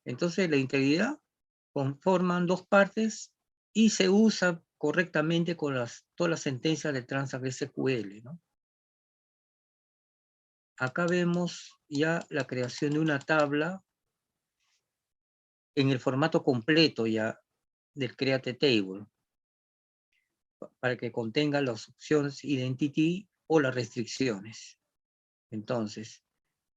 Entonces la integridad conforman dos partes y se usa correctamente con todas las sentencias de Transact SQL, ¿no? Acá vemos ya la creación de una tabla en el formato completo ya del Create Table, para que contenga las opciones Identity o las restricciones. Entonces,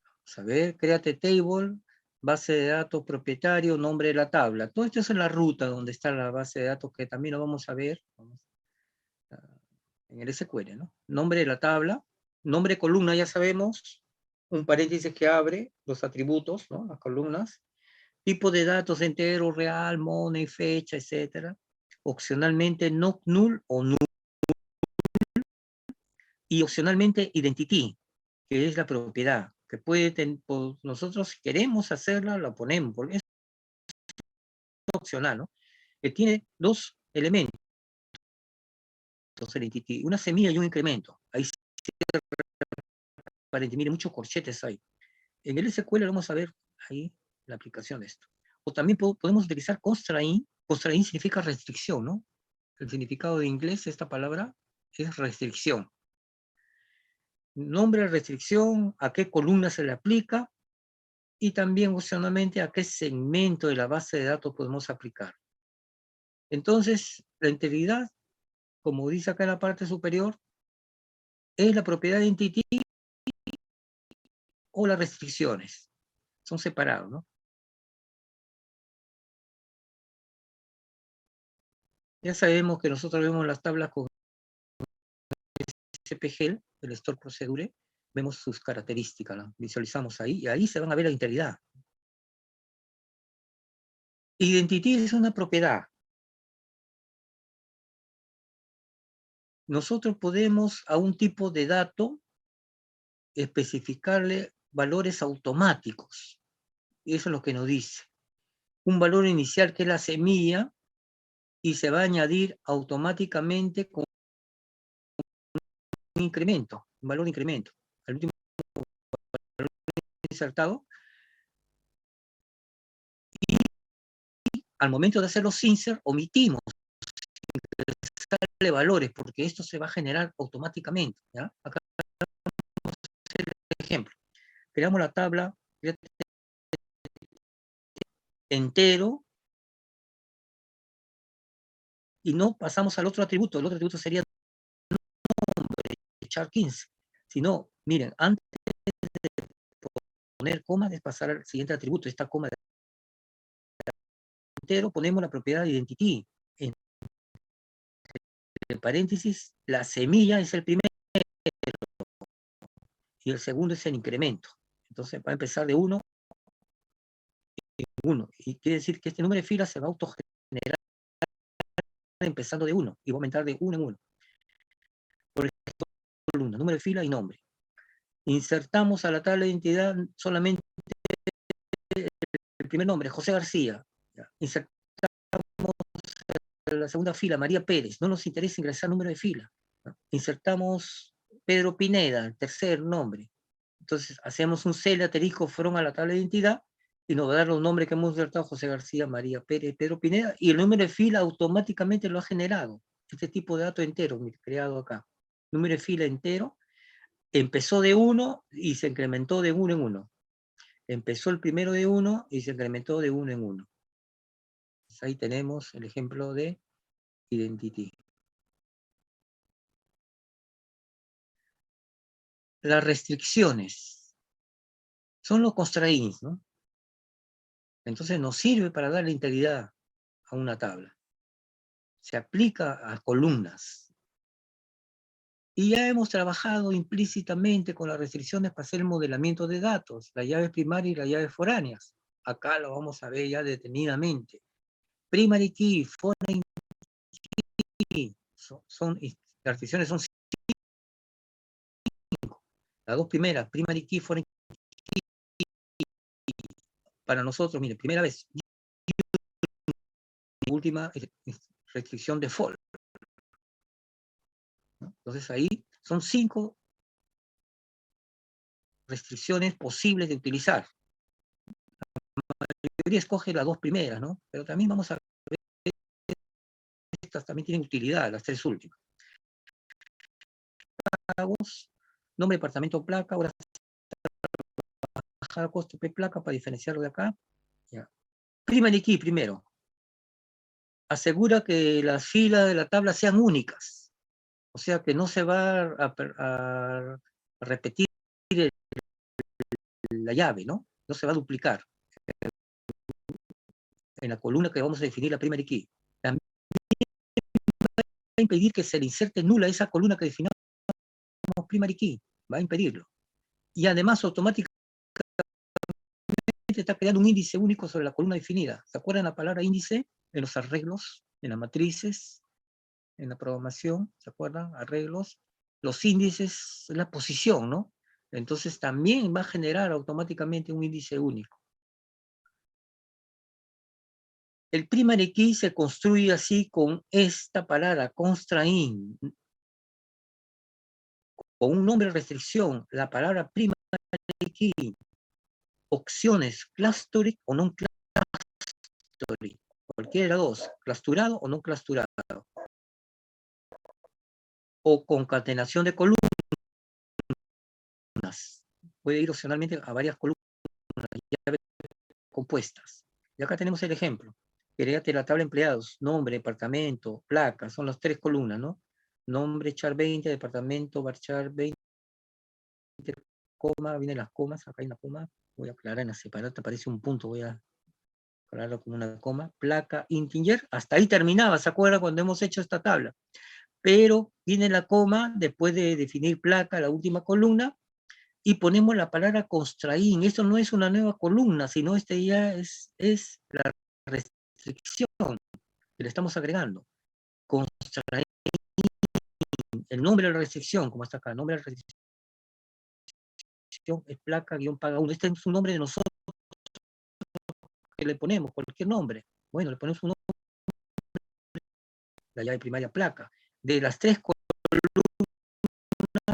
vamos a ver, Create Table, base de datos propietario, nombre de la tabla. Todo esto es en la ruta donde está la base de datos, que también lo vamos a ver en el SQL, ¿no? Nombre de la tabla, nombre de columna, ya sabemos, un paréntesis que abre los atributos, ¿no? Las columnas, tipo de datos entero, real, money, fecha, etcétera. Opcionalmente no null o null, y opcionalmente identity, que es la propiedad, que nosotros si queremos hacerla, la ponemos, porque es opcional, ¿no? Que tiene dos elementos, el identity, una semilla y un incremento. Ahí sí, mire, muchos corchetes hay. En el SQL vamos a ver ahí la aplicación de esto. O también podemos utilizar constraint. Constraint significa restricción, ¿no? El significado de inglés de esta palabra es restricción. Nombre de restricción, a qué columna se le aplica, y también opcionalmente a qué segmento de la base de datos podemos aplicar. Entonces, la integridad, como dice acá en la parte superior, es la propiedad de entity o las restricciones. Son separados, ¿no? Ya sabemos que nosotros vemos las tablas con SPGL, el Store Procedure, vemos sus características, ¿no? Visualizamos ahí, y ahí se van a ver la integridad. Identity es una propiedad. Nosotros podemos a un tipo de dato especificarle valores automáticos. Eso es lo que nos dice. Un valor inicial que es la semilla y se va a añadir automáticamente con un incremento, un valor de incremento. Al último valor insertado. Y al momento de hacer los insert, omitimos valores, porque esto se va a generar automáticamente, ¿ya? Acá vamos a hacer el ejemplo. Creamos la tabla entero y no pasamos al otro atributo. El otro atributo sería nombre, char 15. Sino, miren, antes de poner coma, es pasar al siguiente atributo. Esta coma de entero, ponemos la propiedad de identity. En paréntesis, la semilla es el primero y el segundo es el incremento. Entonces va a empezar de 1 en 1. Y quiere decir que este número de filas se va a autogenerar empezando de 1 y va a aumentar de 1 en 1. Por ejemplo, columna, número de fila y nombre. Insertamos a la tabla de identidad solamente el primer nombre, José García. Insertamos la segunda fila, María Pérez. No nos interesa ingresar número de fila. Insertamos Pedro Pineda, el tercer nombre. Entonces hacemos un cel asterisco from a la tabla de identidad y nos va a dar los nombres que hemos insertado: José García, María Pérez, Pedro Pineda, y el número de fila automáticamente lo ha generado. Este tipo de dato entero, creado acá. Número de fila entero, empezó de 1 y se incrementó de 1 en 1. Empezó el primero de 1 y se incrementó de 1 en 1. Entonces, ahí tenemos el ejemplo de identity. Las restricciones son los constraints, ¿no? Entonces nos sirve para darle integridad a una tabla. Se aplica a columnas. Y ya hemos trabajado implícitamente con las restricciones para hacer el modelamiento de datos, las llaves primarias y las llaves foráneas. Acá lo vamos a ver ya detenidamente. Primary key, foreign key, las restricciones son 5. Las dos primeras, primary key, foreign key, para nosotros, mire, primera vez. Y última restricción default. ¿No? Entonces ahí son 5 restricciones posibles de utilizar. La teoría escoge las dos primeras, ¿no? Pero también vamos a ver, estas también tienen utilidad, las tres últimas. Nombre, departamento, placa, ahora bajar costo P placa para diferenciarlo de acá. Ya. Primary key primero. Asegura que las filas de la tabla sean únicas. O sea que no se va a repetir la llave, ¿no? No se va a duplicar en la columna que vamos a definir la primary key. También va a impedir que se le inserte nula esa columna que definamos primary key. Va a impedirlo. Y además automáticamente está creando un índice único sobre la columna definida. ¿Se acuerdan la palabra índice en los arreglos, en las matrices, en la programación? ¿Se acuerdan? Arreglos. Los índices es la posición, ¿no? Entonces también va a generar automáticamente un índice único. El primary key se construye así con esta palabra, constraint, con un nombre de restricción, la palabra primary key, opciones, clustering o non clustering, cualquiera de las dos, clusturado o no clusturado, o concatenación de columnas, puede ir opcionalmente a varias columnas compuestas. Y acá tenemos el ejemplo. Créate la tabla de empleados, nombre, departamento, placa, son las tres columnas, ¿no? Nombre, char 20, departamento, varchar 20, coma, vienen las comas, acá hay una coma, voy a aclarar en la separata, aparece un punto, voy a aclararlo con una coma, placa, integer, hasta ahí terminaba, ¿se acuerdan cuando hemos hecho esta tabla? Pero viene la coma, después de definir placa, la última columna, y ponemos la palabra constraint. Esto no es una nueva columna, sino este ya es la restricción que le estamos agregando. Constraint, el nombre de la restricción, como está acá, nombre de la restricción es placa guión paga 1. Este es un nombre de nosotros que le ponemos, cualquier nombre. Bueno, le ponemos un nombre, la llave primaria placa. De las tres columnas,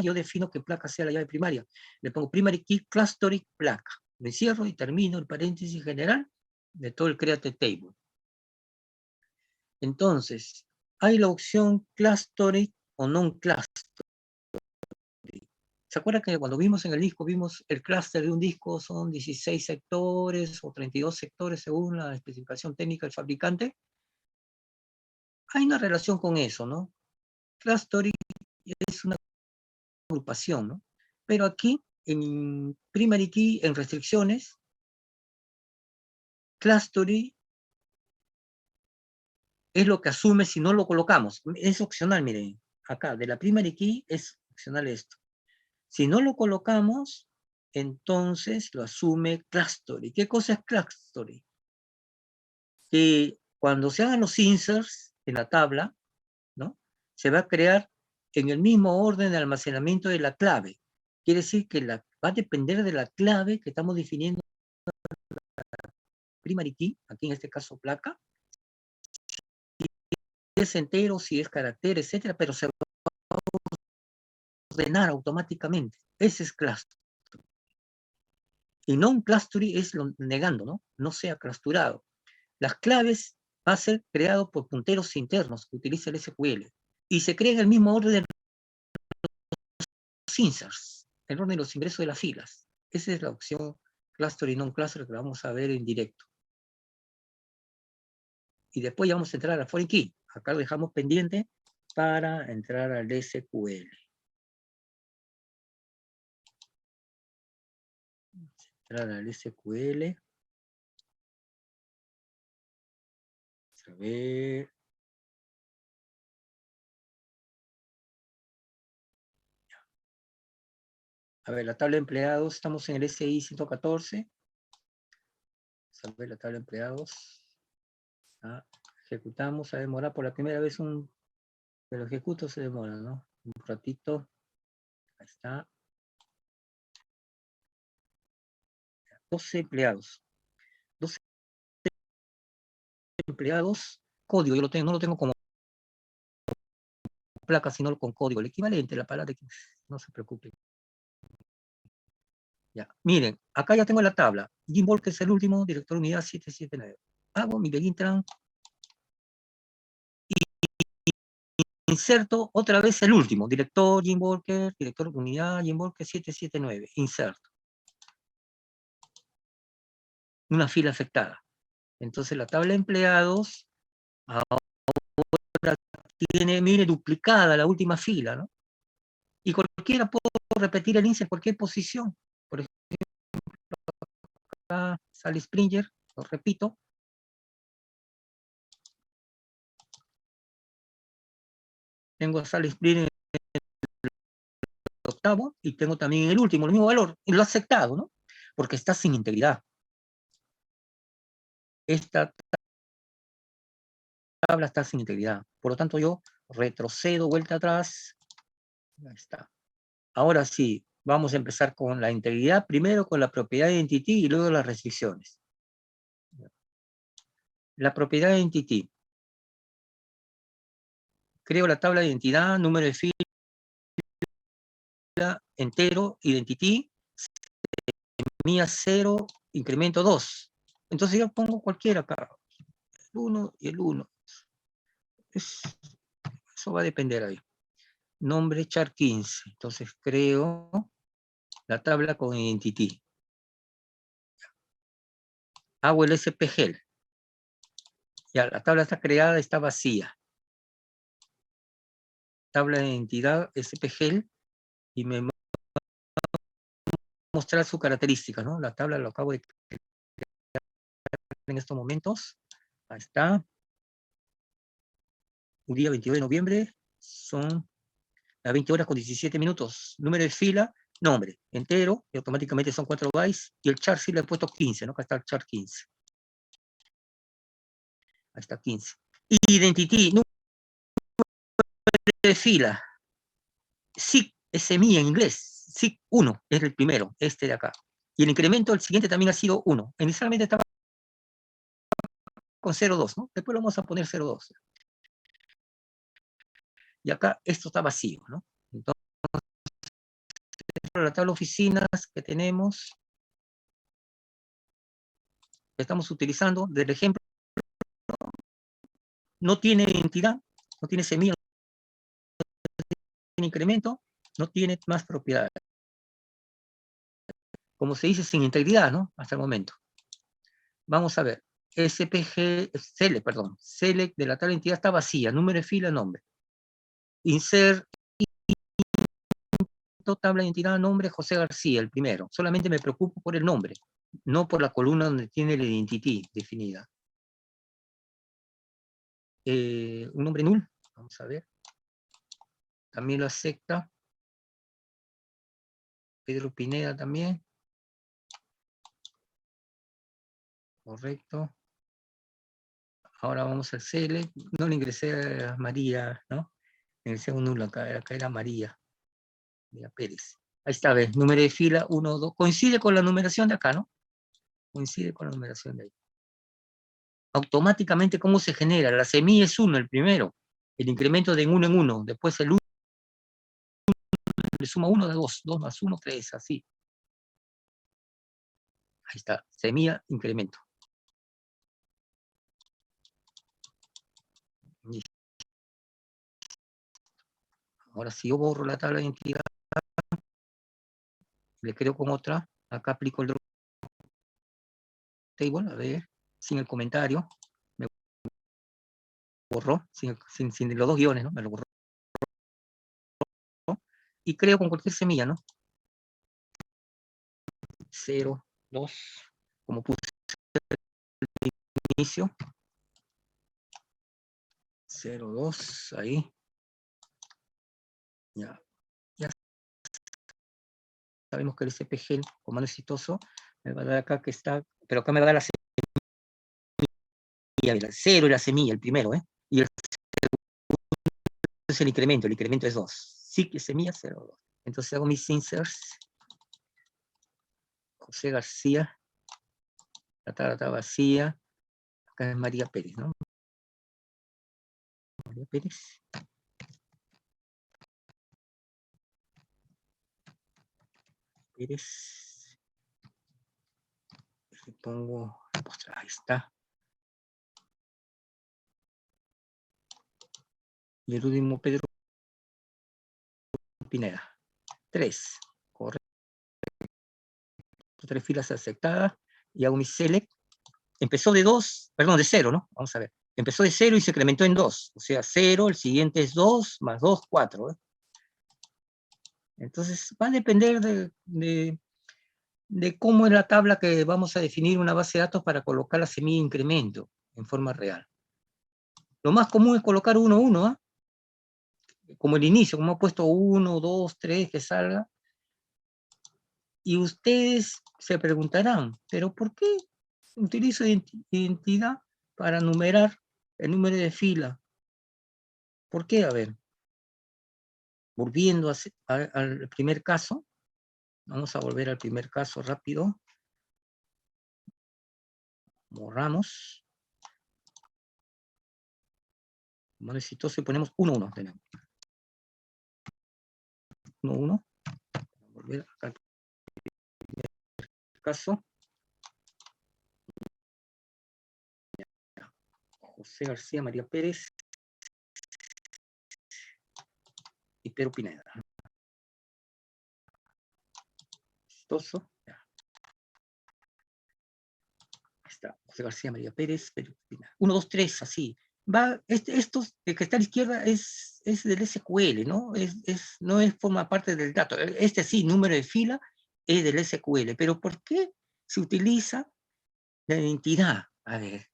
yo defino que placa sea la llave primaria. Le pongo primary key clustering placa. Me cierro y termino el paréntesis general de todo el create table. Entonces, hay la opción clustering o non-clustering. ¿Se acuerdan que cuando vimos en el disco, vimos el clúster de un disco son 16 sectores o 32 sectores según la especificación técnica del fabricante? Hay una relación con eso, ¿no? Clustering es una agrupación, ¿no? Pero aquí, en primary key, en restricciones, clustering es lo que asume si no lo colocamos. Es opcional, miren. Acá, de la primary key es opcional esto. Si no lo colocamos, entonces lo asume clustering. ¿Qué cosa es clustering? Que cuando se hagan los inserts en la tabla, ¿no? Se va a crear en el mismo orden de almacenamiento de la clave. Quiere decir que va a depender de la clave que estamos definiendo primary key, aquí en este caso placa, si es entero, si es carácter, etcétera, pero se va a ordenar automáticamente. Ese es cluster. Y non-clustering es lo negando, ¿no? No sea clusturado. Las claves va a ser creado por punteros internos que utiliza el SQL. Y se crea en el mismo orden de los inserts, el orden de los ingresos de las filas. Esa es la opción cluster y non-cluster que vamos a ver en directo. Y después ya vamos a entrar a foreign key. Acá lo dejamos pendiente para entrar al SQL. Entrar al SQL. A ver. A ver, la tabla de empleados, estamos en el SI 114. Vamos a ver la tabla de empleados. Ejecutamos, a demorar por la primera vez pero ejecuto se demora, ¿no? Un ratito. Ahí está. 12 empleados. 12 empleados. Código, yo no lo tengo como placa, sino con código. El equivalente, la palabra que no se preocupe. Ya, miren, acá ya tengo la tabla. Jim Volker es el último, director de unidad 779. Hago mi Belintran. Inserto otra vez el último, director Jim Volker, director de unidad Jim Volker 779. Inserto. Una fila afectada. Entonces la tabla de empleados ahora tiene, mire, duplicada la última fila, ¿no? Y cualquiera puede repetir el índice en cualquier posición. Por ejemplo, acá Sally Springer, lo repito. Tengo a Sally Springer octavo y tengo también el último, el mismo valor, y lo he aceptado, ¿no? Porque está sin integridad. Esta tabla está sin integridad. Por lo tanto, yo retrocedo, vuelta atrás. Ahí está. Ahora sí, vamos a empezar con la integridad, primero con la propiedad de entity y luego las restricciones. La propiedad de entity. Creo la tabla de identidad, número de fila, entero, identity, mía 0, incremento 2. Entonces yo pongo cualquiera acá, el 1 y el 1. Eso va a depender ahí. Nombre char 15. Entonces creo la tabla con identity. Hago el SPGL. Ya, la tabla está creada, está vacía. Tabla de identidad SPGL y me va a mostrar su característica, ¿no? La tabla lo acabo de crear en estos momentos. Ahí está. Un día 22 de noviembre. Son las 20 horas con 17 minutos. Número de fila, nombre, entero, y automáticamente son 4 bytes. Y el char sí le he puesto 15, ¿no? Acá está el char 15. Ahí está 15. Identity, número de fila. SIG, SMI en inglés. SIG 1 es el primero, este de acá. Y el incremento, el siguiente también ha sido 1. Inicialmente estaba con 0,2, ¿no? Después lo vamos a poner 0,2. Y acá esto está vacío, ¿no? Entonces, la tabla de oficinas que tenemos, que estamos utilizando, del ejemplo, no tiene identidad, no tiene semilla, no tiene incremento, no tiene más propiedades. Como se dice, sin integridad, ¿no? Hasta el momento. Vamos a ver. Select de la tabla de identidad está vacía, número de fila, nombre. Insert, tabla de identidad, nombre, José García, el primero. Solamente me preocupo por el nombre, no por la columna donde tiene la identity definida. Un nombre null, vamos a ver. También lo acepta. Pedro Pineda también. Correcto. Ahora vamos al select. No le ingresé a María, ¿no? Ingresé un nulo acá era María. María Pérez. Ahí está, ¿ves? Número de fila 1, 2. Coincide con la numeración de acá, ¿no? Coincide con la numeración de ahí. Automáticamente, ¿cómo se genera? La semilla es 1, el primero. El incremento de 1 en 1. Después el 1 le suma 1 de 2. 2 más 1, 3, así. Ahí está. Semilla, incremento. Ahora si yo borro la tabla de identidad, le creo con otra. Acá aplico el drop table, a ver, sin el comentario. Me borró, sin los dos guiones, ¿no? Me lo borró. Y creo con cualquier semilla, ¿no? 0, 2, como puse inicio. 0, 2, ahí. Ya. Ya sabemos que el SPG, el comando exitoso, me va a dar acá que está, pero acá me va a dar la semilla, el 0 y la semilla, el primero, ¿eh? Y el es el incremento es 2. Sí que semilla 0, 2. Entonces hago mis inserts. José García, la tabla está vacía. Acá es María Pérez, ¿no? María Pérez. Pérez. Le pongo, ahí está. Y el último, Pedro Pineda. 3. Correcto. 3 filas aceptadas. Y hago mi select. Empezó de 2, perdón, de 0, ¿no? Vamos a ver. Empezó de 0 y se incrementó en 2. O sea, 0, el siguiente es 2, más 2, 4. Entonces, va a depender de cómo es la tabla que vamos a definir una base de datos para colocar la semilla de incremento en forma real. Lo más común es colocar 1, 1, ¿ah? Como el inicio, como ha puesto 1, 2, 3, que salga. Y ustedes se preguntarán, ¿pero por qué utilizo identidad para numerar el número de fila? ¿Por qué? A ver, volviendo al primer caso, vamos a volver al primer caso rápido. Borramos. Como exitoso y ponemos 1, 1. Tenemos 1, 1. Volver acá al caso. José García, María Pérez y Pedro Pineda. Exitoso. Ya. Ahí está. José García, María Pérez, Pedro Pineda. 1, 2, 3, así. Va, estos, el que está a la izquierda es del SQL, ¿no? No forma parte del dato. Este sí, número de fila, es del SQL. Pero ¿por qué se utiliza la identidad? A ver.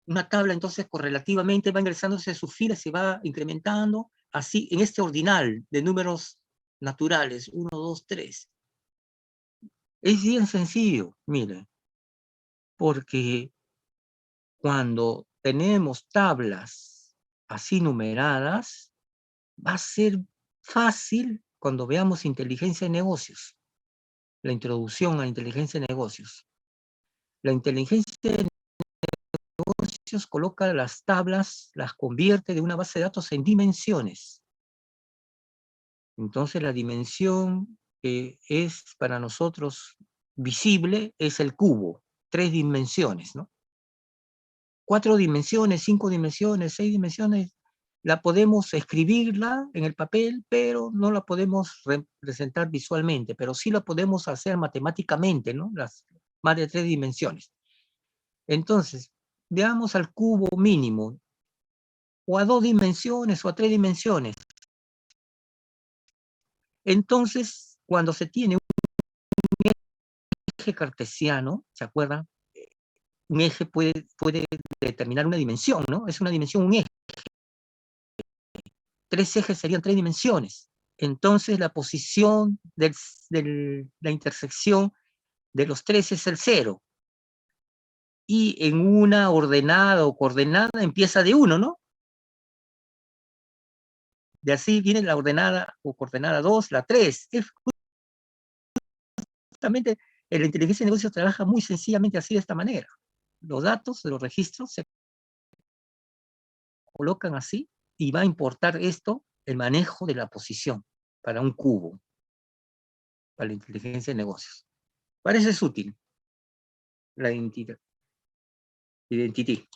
Una tabla entonces correlativamente va ingresándose a sus filas, se va incrementando, así en este ordinal de números naturales, 1, 2, 3. Es bien sencillo, miren, porque cuando tenemos tablas así numeradas, va a ser fácil cuando veamos inteligencia de negocios, la introducción a inteligencia de negocios. La inteligencia de negocios coloca las tablas, las convierte de una base de datos en dimensiones. Entonces la dimensión que es para nosotros visible es el cubo, 3 dimensiones, ¿no? 4 dimensiones, 5 dimensiones, 6 dimensiones, la podemos escribirla en el papel, pero no la podemos representar visualmente, pero sí la podemos hacer matemáticamente, ¿no? Las más de 3 dimensiones. Entonces, veamos al cubo mínimo, o a 2 dimensiones, o a 3 dimensiones. Entonces, cuando se tiene un eje cartesiano, ¿se acuerdan? Un eje puede determinar una dimensión, ¿no? Es una dimensión, un eje. 3 ejes serían 3 dimensiones. Entonces la posición de la intersección de los 3 es el 0. Y en una ordenada o coordenada empieza de 1, ¿no? De así viene la ordenada o coordenada 2, la 3. Justamente la inteligencia de negocios trabaja muy sencillamente así, de esta manera. Los datos de los registros se colocan así y va a importar esto, el manejo de la posición para un cubo, para la inteligencia de negocios. Para eso es útil la identidad. Identity.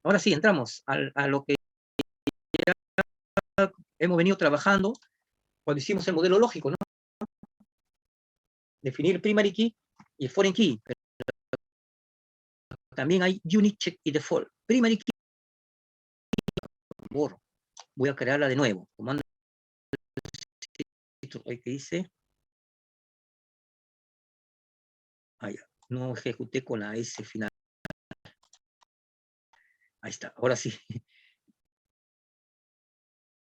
Ahora sí, entramos a lo que hemos venido trabajando cuando hicimos el modelo lógico, ¿no? Definir el primary key y el foreign key. Pero también hay unique check y default. Primary key, borro. Voy a crearla de nuevo. Comando que dice. Ah, ya. No ejecuté con la S final. Ahí está, ahora sí.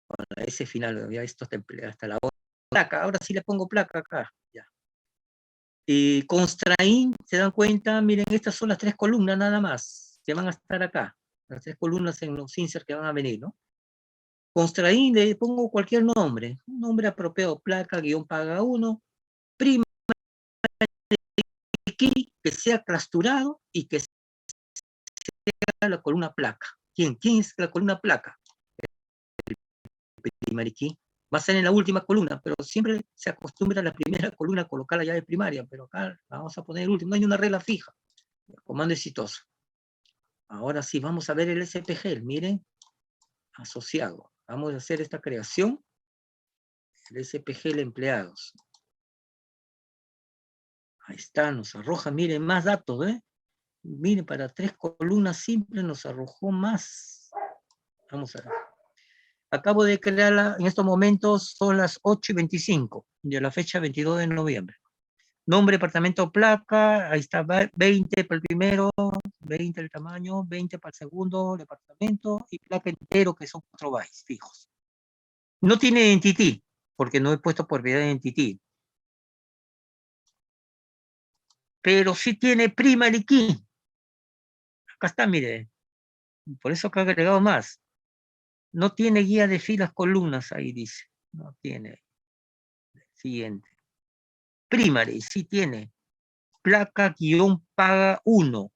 Con la S final, ya esto hasta la placa. Ahora sí le pongo placa acá. Ya. Constraint, se dan cuenta, miren, estas son las 3 columnas nada más, que van a estar acá. Las 3 columnas en los inserts que van a venir, ¿no? Constraint, le pongo cualquier nombre, un nombre apropiado, placa, guión paga 1, prima key, que sea clasturado y que sea la columna placa. ¿Quién es la columna placa? primary key. Va a ser en la última columna, pero siempre se acostumbra a la primera columna a colocar la llave primaria, pero acá la vamos a poner el último. No hay una regla fija. Comando exitoso. Ahora sí, vamos a ver el SPG. Miren, asociado. Vamos a hacer esta creación. El SPG empleados. Ahí está, nos arroja, miren, más datos, ¿eh? Miren, para 3 columnas simples nos arrojó más. Vamos a ver. Acabo de crearla, en estos momentos son las 8:25, de la fecha 22 de noviembre. Nombre, departamento, placa, ahí está 20 para el primero, 20 el tamaño, 20 para el segundo departamento, y placa entero, que son 4 bytes fijos. No tiene entity, porque no he puesto propiedad de entity. Pero sí tiene primary key. Acá está, mire. Por eso que he agregado más. No tiene guía de filas columnas, ahí dice. No tiene. Siguiente. Primary, sí tiene. Placa-paga 1.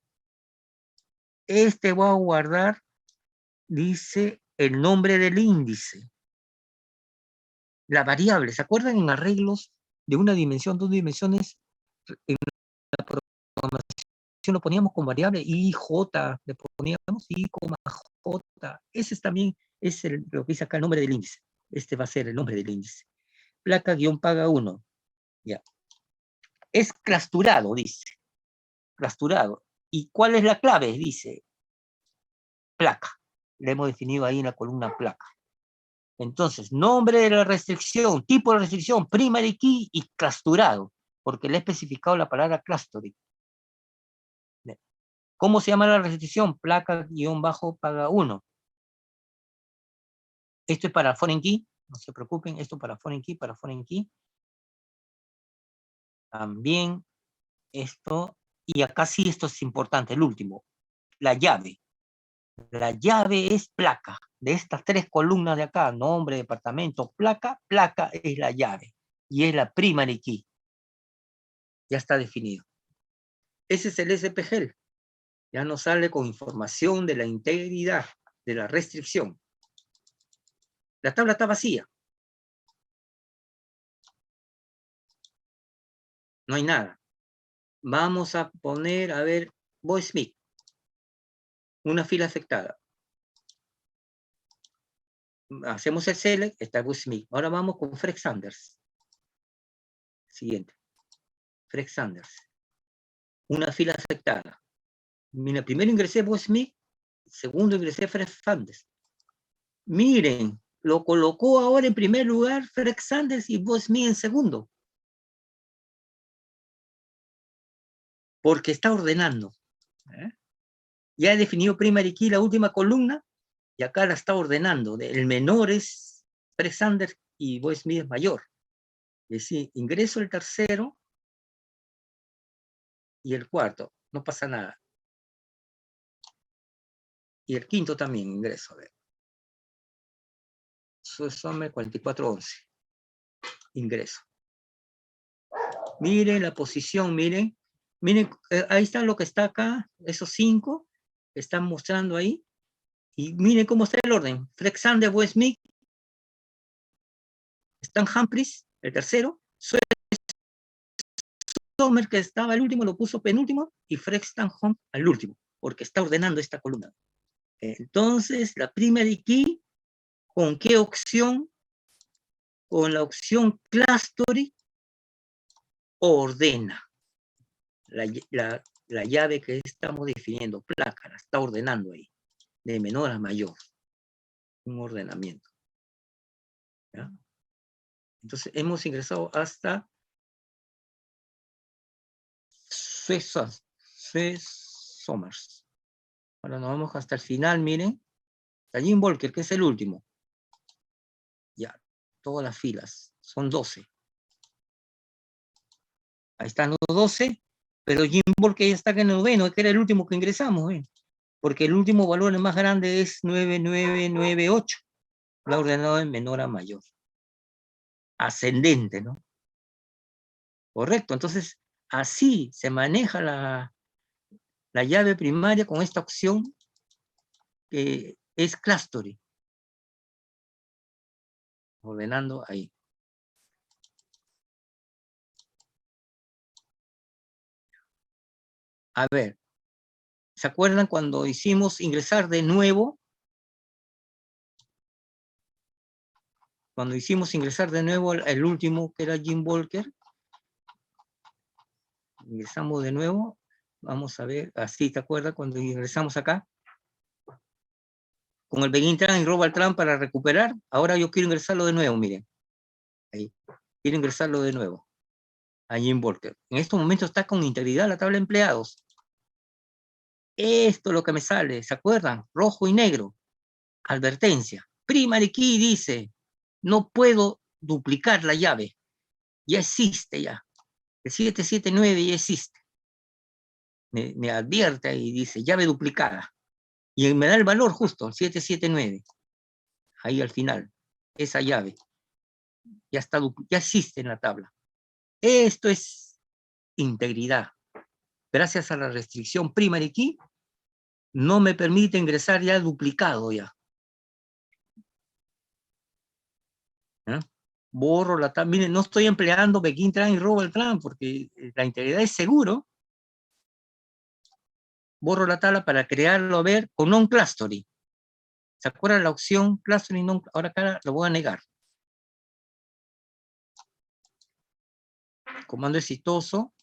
Este voy a guardar, dice, el nombre del índice. La variable, ¿se acuerdan en arreglos de una dimensión, 2 dimensiones? En la programación lo poníamos con variable IJ, le poníamos I, J. Ese es también lo que dice acá el nombre del índice. Este va a ser el nombre del índice. Placa-paga 1. Ya. Es clasturado, dice. Clasturado. ¿Y cuál es la clave? Dice placa. Le hemos definido ahí en la columna placa. Entonces, nombre de la restricción, tipo de restricción, primary key y clasturado, porque le he especificado la palabra clustering. ¿Cómo se llama la restricción? Placa-paga 1. Esto es para foreign key, no se preocupen, esto para foreign key. También esto, y acá sí esto es importante, el último, la llave. La llave es placa. De estas 3 columnas de acá, nombre, departamento, placa, placa es la llave. Y es la primary key. Ya está definido. Ese es el SPG. Ya nos sale con información de la integridad, de la restricción. La tabla está vacía. No hay nada. Vamos a poner, a ver, VoiceMeet. Una fila afectada. Hacemos el select, está VoiceMeet. Ahora vamos con Fred Sanders. Siguiente. Fred Sanders. Una fila afectada. Mira, primero ingresé VoiceMeet, segundo ingresé Fred Sanders. Miren, lo colocó ahora en primer lugar Fred Sanders y VoiceMeet en segundo. Porque está ordenando. Ya he definido primary key, la última columna, y acá la está ordenando. El menor es Fred Sanders y VoiceMeet es mayor. Es decir, ingreso el tercero y el cuarto, no pasa nada. Y el quinto también ingreso, a ver. Summer 4411. Ingreso. Miren la posición, miren. Miren, ahí está lo que está acá, esos 5 que están mostrando ahí. Y miren cómo está el orden. Fred Sanders, VoiceMeet, Stan Humphries, el tercero. Sommer, que estaba el último, lo puso penúltimo, y Fred Stanhope al último, porque está ordenando esta columna. Entonces, la primary key, ¿con qué opción? Con la opción clustering, ordena. La llave que estamos definiendo, placa, la está ordenando ahí, de menor a mayor. Un ordenamiento. ¿Ya? Entonces, hemos ingresado hasta Summers. Ahora nos vamos hasta el final, miren. Jim Volker, que es el último. Ya, todas las filas. Son 12. Ahí están los 12, pero Jim Volker ya está en el noveno, que era el último que ingresamos, porque el último valor más grande es 9998. La ordenado de menor a mayor. Ascendente, ¿no? Correcto, entonces así se maneja la llave primaria con esta opción que es clustering. ordenando ahí. A ver, ¿se acuerdan cuando hicimos ingresar de nuevo? Cuando hicimos ingresar de nuevo el último, que era Jim Walker. Ingresamos de nuevo. Vamos a ver, así, ¿te acuerdas cuando ingresamos acá? Con el Begin Tran y Robert Tran para recuperar. Ahora yo quiero ingresarlo de nuevo, miren. Ahí. Quiero ingresarlo de nuevo a Jim Walker. En estos momentos está con integridad la tabla de empleados. Esto es lo que me sale, ¿se acuerdan? Rojo y negro. Advertencia. Primary key dice, no puedo duplicar la llave. Ya existe ya. El 779 ya existe. Me advierte y dice, llave duplicada. Y me da el valor justo, el 779. Ahí al final. Esa llave. Ya existe en la tabla. Esto es integridad. Gracias a la restricción primary key, no me permite ingresar ya duplicado ya. ¿Eh? Borro la tabla. Miren, no estoy empleando Begin Tran y Robert Tran porque la integridad es seguro. Borro la tabla para crearlo, a ver, con non-clustering. ¿Se acuerdan la opción clustering? Non, ahora acá lo voy a negar. Comando exitoso,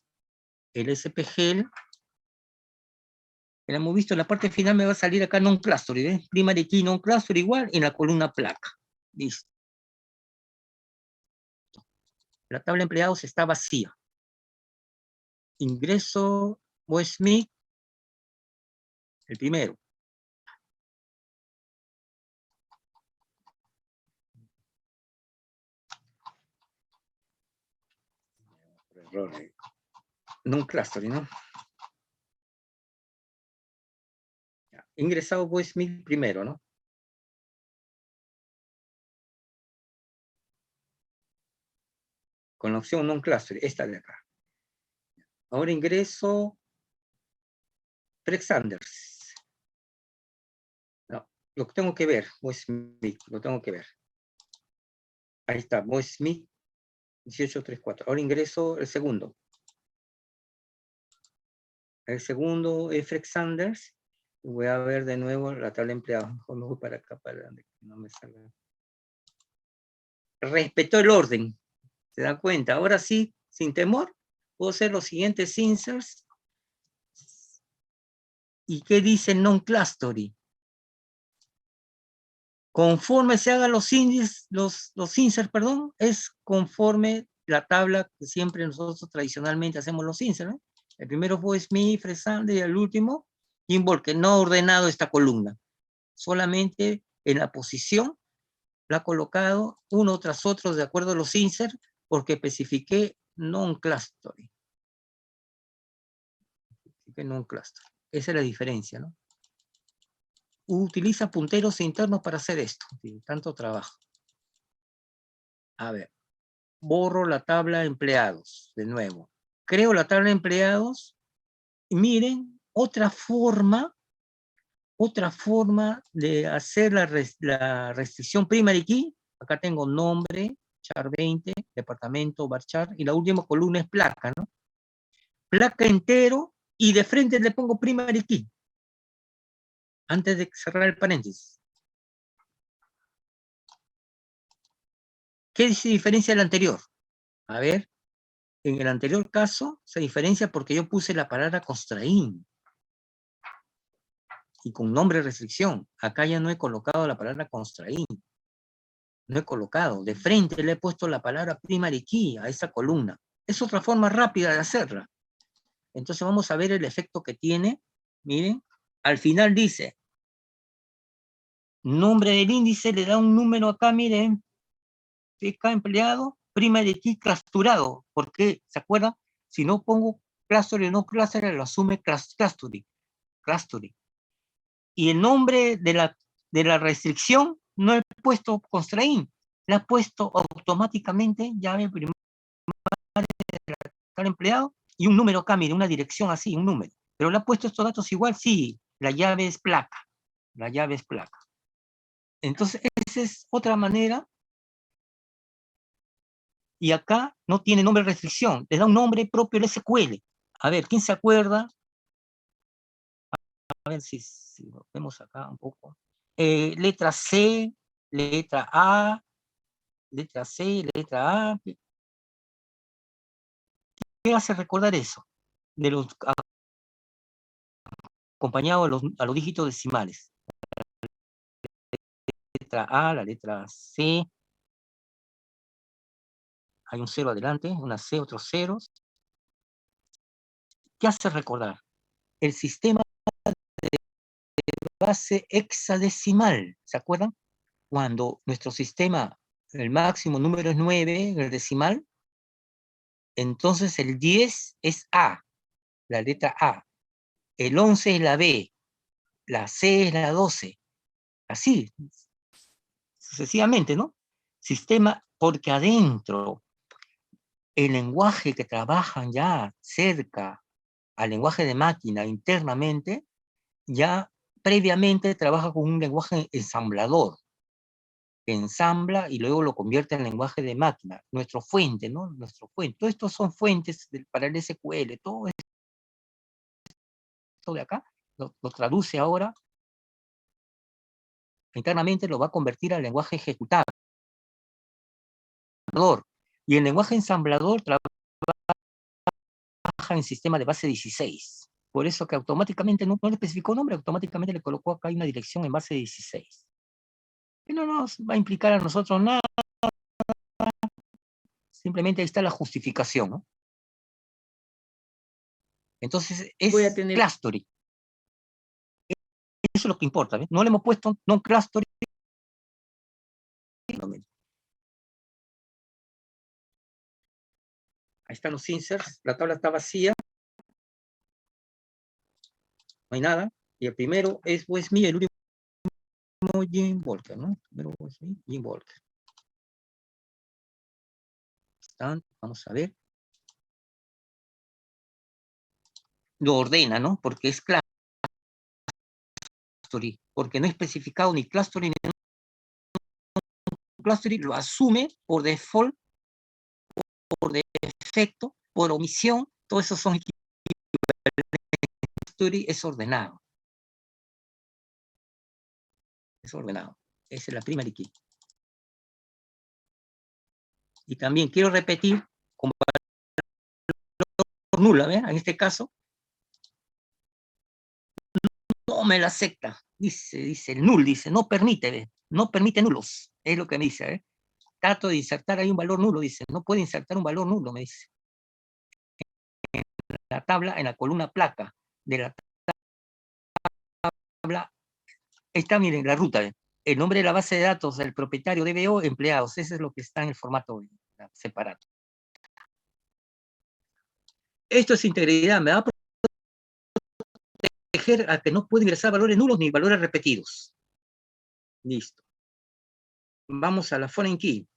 el SPGL. Ya hemos visto, en la parte final me va a salir acá non-clustering, ¿ves? Primary key non-clustering igual en la columna placa. Listo. La tabla de empleados está vacía. Ingreso Smith, el primero. Error. Non-clustering, ¿no? Ingresado Smith primero, ¿no? Con la opción non-clustering, esta de acá. Ahora ingreso Fred Sanders. No, lo que tengo que ver, Smith, lo tengo que ver. Ahí está, Smith, 1834. Ahora ingreso el segundo. El segundo es Fred Sanders. Voy a ver de nuevo la tabla de empleados. Mejor me voy para acá para que no me salga. Respetó el orden. ¿Se dan cuenta? Ahora sí, sin temor, puedo hacer los siguientes inserts. ¿Y qué dice non-clustering? Conforme se hagan los índices, los inserts, perdón, es conforme la tabla que siempre nosotros tradicionalmente hacemos los inserts, ¿no? El primero fue Smith, Fred Sanders, y el último, Jim Walker, no ha ordenado esta columna. Solamente en la posición la ha colocado uno tras otro de acuerdo a los inserts, porque especifiqué non-clustering. Non-clustering. Esa es la diferencia, ¿no? Utiliza punteros internos para hacer esto. Tanto trabajo. A ver. Borro la tabla de empleados. De nuevo. Creo la tabla de empleados. Y miren, otra forma de hacer la restricción primary key. Acá tengo nombre, char 20, departamento, varchar, y la última columna es placa, ¿no? Placa entero, y de frente le pongo primary key. Antes de cerrar el paréntesis. ¿Qué se diferencia del anterior? A ver, en el anterior caso se diferencia porque yo puse la palabra constraint y con nombre de restricción. Acá ya no he colocado la palabra constraint. No he colocado. De frente le he puesto la palabra primary key a esa columna. Es otra forma rápida de hacerla. Entonces vamos a ver el efecto que tiene. Miren, al final dice, nombre del índice, le da un número acá, miren, TK empleado, primary key clasturado. ¿Por qué? ¿Se acuerdan? Si no pongo cluster o no cluster, lo asume clustering. Y el nombre de la restricción no he puesto constraint, la he puesto automáticamente llave primaria del empleado y un número acá, mire, una dirección así, un número. Pero le ha puesto estos datos igual, sí, la llave es placa. La llave es placa. Entonces, esa es otra manera y acá no tiene nombre de restricción, le da un nombre propio el SQL. A ver, ¿quién se acuerda? A ver si lo vemos acá un poco. Letra C, letra A, letra C, letra A. ¿Qué hace recordar eso? De los acompañado a los dígitos decimales. La letra A, la letra C. Hay un cero adelante, una C, otros ceros. ¿Qué hace recordar? El sistema de base hexadecimal. ¿Se acuerdan? Cuando nuestro sistema, el máximo número es 9, el decimal, entonces el 10 es A, la letra A. El 11 es la B, la C es la 12. Así, sucesivamente, ¿no? Sistema, porque adentro el lenguaje que trabajan ya cerca al lenguaje de máquina internamente, ya previamente trabaja con un lenguaje ensamblador, que ensambla y luego lo convierte en lenguaje de máquina. Nuestro fuente, ¿no? Nuestro fuente. Todos estos son fuentes para el SQL. Todo esto de acá lo traduce ahora internamente, lo va a convertir al lenguaje ejecutable. Y el lenguaje ensamblador trabaja en sistema de base 16. Por eso que automáticamente no le especificó nombre, automáticamente le colocó acá una dirección en base 16. Que no nos va a implicar a nosotros nada. Simplemente ahí está la justificación, ¿no? Entonces es clustering. Eso es lo que importa, ¿ves? No le hemos puesto non-clustering. Ahí están los inserts, la tabla está vacía. No hay nada. Y el primero es Westme, el último Jim Walker, ¿no? Primero Westme, Jim Walker. Están, vamos a ver. Lo ordena, ¿no? Porque es clustering, porque no es especificado ni clustering ni clustering, lo asume por default, por defecto, por omisión, todos esos son clustering, es ordenado. Es ordenado. Esa es la primary key. Y también quiero repetir, como nula, ¿ven? En este caso, no me la acepta. Dice el null, dice, no permite, ¿ves? No permite nulos. Es lo que me dice, ¿eh? Trato de insertar ahí un valor nulo, dice, no puede insertar un valor nulo, me dice. En la tabla, en la columna placa de la tabla, está, miren, la ruta, ¿ves? El nombre de la base de datos del propietario DBO, empleados, ese es lo que está en el formato separado. Esto es integridad, me va a proteger a que no puede ingresar valores nulos ni valores repetidos. Listo. Vamos a la foreign key.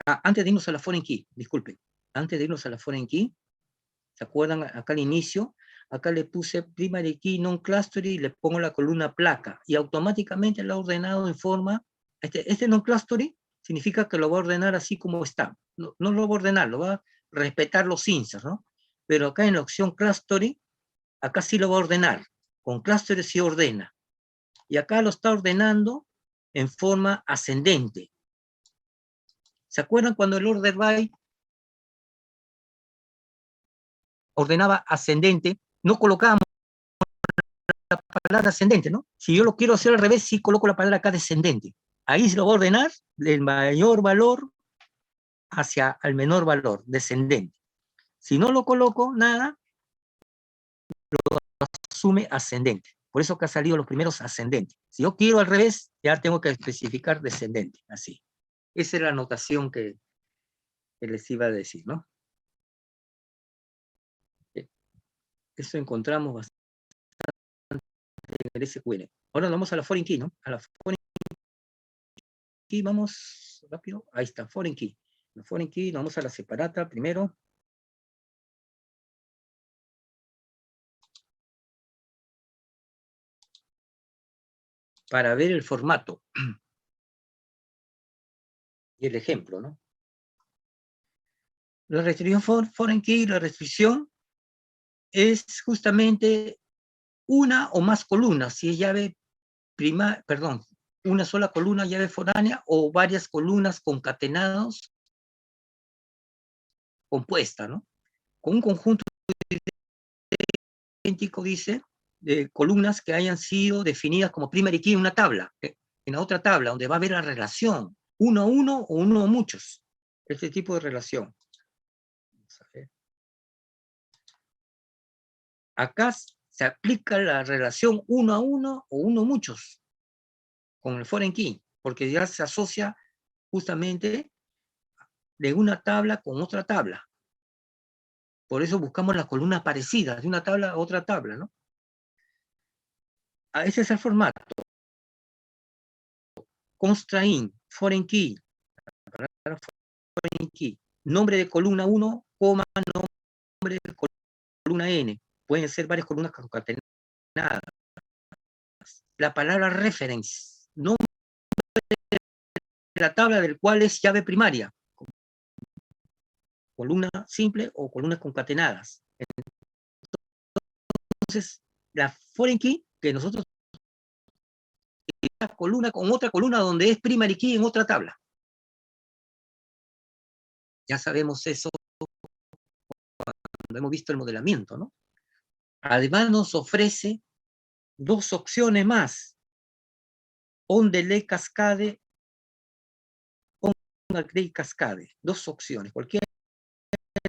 Antes de irnos a la foreign key, disculpen. Antes de irnos a la foreign key, ¿se acuerdan? Acá al inicio, acá le puse primary key non-clustering y le pongo la columna placa. Y automáticamente lo ha ordenado en forma, este non-clustering significa que lo va a ordenar así como está. No lo va a ordenar, lo va a respetar los inserts, ¿no? Pero acá en la opción clustering, acá sí lo va a ordenar. Con clustering sí ordena. Y acá lo está ordenando en forma ascendente. ¿Se acuerdan cuando el order by ordenaba ascendente? No colocábamos la palabra ascendente, ¿no? Si yo lo quiero hacer al revés, sí coloco la palabra acá descendente. Ahí se lo va a ordenar del mayor valor hacia el menor valor, descendente. Si no lo coloco, nada, lo asume ascendente. Por eso que ha salido los primeros ascendentes. Si yo quiero al revés, ya tengo que especificar descendente, así. Esa es la anotación que les iba a decir, ¿no? Eso encontramos bastante en el SQL. Ahora nos vamos a la foreign key, ¿no? A la foreign key, vamos rápido. Ahí está, foreign key. La foreign key, vamos a la separata primero. para ver el formato y el ejemplo, ¿no? La restricción foreign key, la restricción es justamente una o más columnas, si es llave una sola columna, llave foránea, o varias columnas concatenadas, compuesta, ¿no? Con un conjunto idéntico, dice, de columnas que hayan sido definidas como primary key en una tabla, en la otra tabla, donde va a haber la relación, uno a uno o uno a muchos, este tipo de relación. Vamos a ver. Acá se aplica la relación uno a uno o uno a muchos con el foreign key, porque ya se asocia justamente de una tabla con otra tabla. Por eso buscamos las columnas parecidas, de una tabla a otra tabla, ¿no? Ese es el formato. Constraint, foreign key, foreign key. Nombre de columna 1, coma, nombre de columna n. Pueden ser varias columnas concatenadas. La palabra reference, nombre de la tabla del cual es llave primaria. Columna simple o columnas concatenadas. Entonces, la foreign key que nosotros una columna con otra columna donde es primary key en otra tabla. Ya sabemos eso cuando hemos visto el modelamiento, ¿no? Además nos ofrece dos opciones más. On delay cascade, on upgrade cascade. Dos opciones. Cualquiera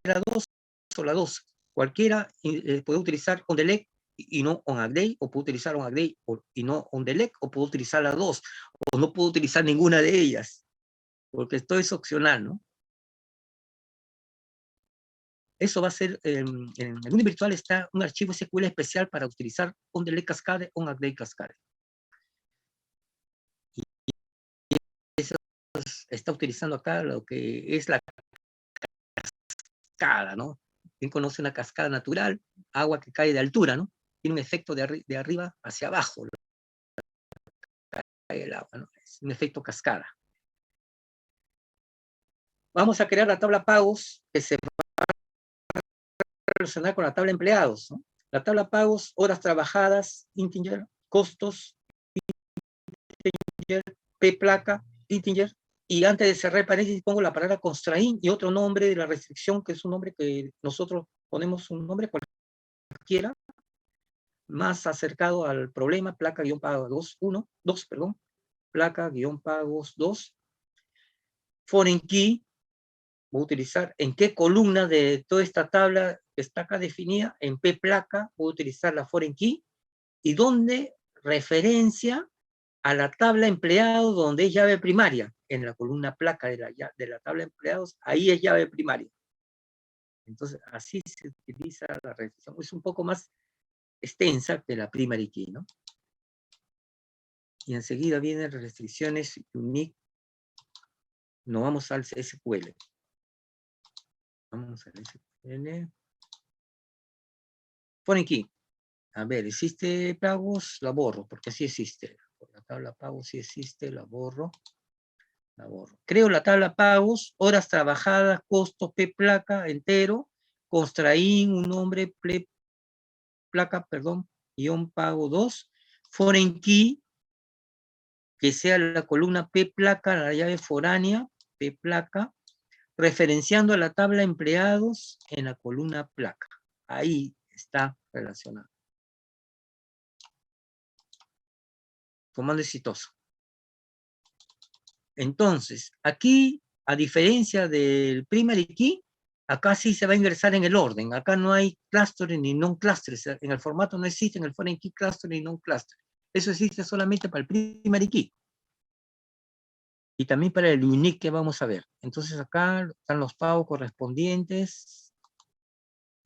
de las dos o la dos. Cualquiera puede utilizar on delay y no on upgrade, o puede utilizar on upgrade y no on delay, o puede utilizar las dos, o no puedo utilizar ninguna de ellas, porque esto es opcional, ¿no? Eso va a ser, en el mundo virtual está un archivo SQL especial para utilizar on delay cascade, on upgrade cascade. Y eso está utilizando acá lo que es la cascada, ¿no? ¿Quién conoce una cascada natural? Agua que cae de altura, ¿no? Tiene un efecto de arriba hacia abajo, cae el agua, ¿no? Es un efecto cascada. Vamos a crear la tabla pagos que se va a relacionar con la tabla empleados, ¿no? La tabla pagos, horas trabajadas, integer, costos, integer, P placa, integer, y antes de cerrar el paréntesis pongo la palabra constraint y otro nombre de la restricción, que es un nombre que nosotros ponemos un nombre cualquiera, más acercado al problema, placa-pagos 1, 2, perdón, placa-pagos 2, foreign key, voy a utilizar en qué columna de toda esta tabla que está acá definida, en P placa, voy a utilizar la foreign key, y donde referencia a la tabla empleado donde es llave primaria, en la columna placa de la tabla empleados, ahí es llave primaria. Entonces, así se utiliza la restricción. Es un poco más extensa que la primary key, ¿no? Y enseguida vienen restricciones unique. Nos vamos al SQL. Vamos al SQL. Foreign key. A ver, ¿existe pagos? La borro, porque sí existe. La tabla pagos sí existe, la borro. La borro. Creo la tabla pagos, horas trabajadas, costos, P placa, entero, constraín, un nombre, placa, perdón, guión pago 2, foreign key, que sea la columna P placa, la llave foránea, P placa, referenciando a la tabla empleados en la columna placa. Ahí está relacionado. Comando exitoso. Entonces, aquí, a diferencia del primary key, acá sí se va a ingresar en el orden. Acá no hay clustering ni non-clustering. En el formato no existe en el foreign key clustering ni non-clustering. Eso existe solamente para el primary key. Y también para el unique que vamos a ver. Entonces acá están los pagos correspondientes.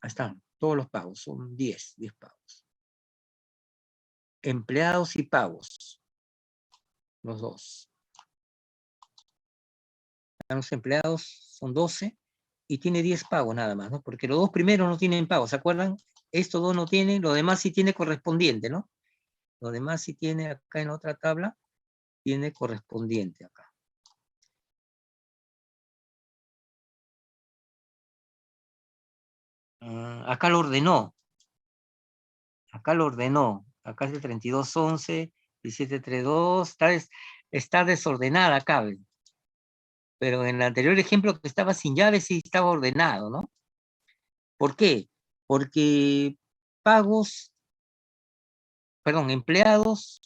Ahí están, todos los pagos. Son 10 pagos. Empleados y pagos. Los dos. Los empleados son 12 y tiene 10 pagos nada más, ¿no? Porque los dos primeros no tienen pagos, ¿se acuerdan? Estos dos no tienen, lo demás sí tiene correspondiente, ¿no? Lo demás sí tiene acá en otra tabla, tiene correspondiente acá. Acá lo ordenó. Acá lo ordenó. Acá es el 3211, 1732. Está desordenada acá. ¿Ven? Pero en el anterior ejemplo que estaba sin llave sí estaba ordenado, ¿no? ¿Por qué? Porque empleados,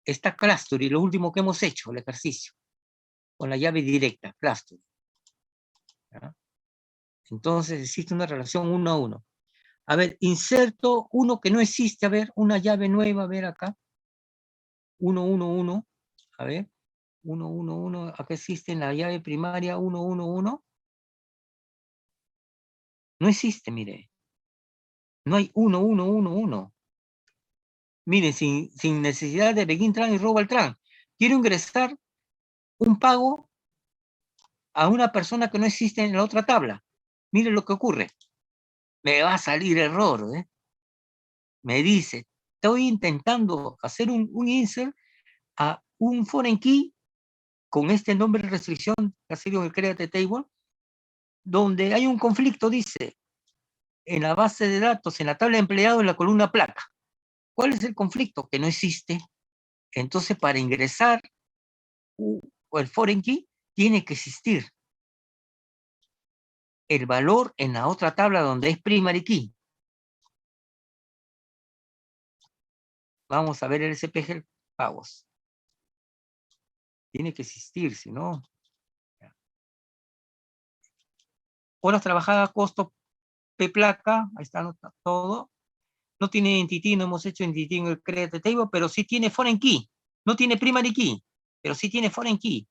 está Cluster y lo último que hemos hecho, el ejercicio, con la llave directa, Cluster. ¿Ya? Entonces existe una relación 1 a 1. A ver, inserto uno que no existe, a ver, una llave nueva, a ver acá. 1, 1, 1, a ver. 1, 1, 1, acá existe en la llave primaria 1, 1, 1. No existe, mire. No hay 1, 1, 1, 1. Miren, sin necesidad de begin tran y robo tran. Quiero ingresar un pago a una persona que no existe en la otra tabla. Miren lo que ocurre. Me va a salir error, ¿eh? Me dice, estoy intentando hacer un insert a un foreign key con este nombre de restricción que ha sido en el create table, donde hay un conflicto, dice, en la base de datos, en la tabla de empleado, en la columna placa. ¿Cuál es el conflicto? Que no existe. Entonces, para ingresar el foreign key, tiene que existir el valor en la otra tabla donde es primary key. Vamos a ver el SPG pagos. Tiene que existir, si no. Horas trabajadas, costo P placa, ahí está todo. No tiene entity, no hemos hecho entity en el create table, pero sí tiene foreign key. No tiene primary key, pero sí tiene foreign key.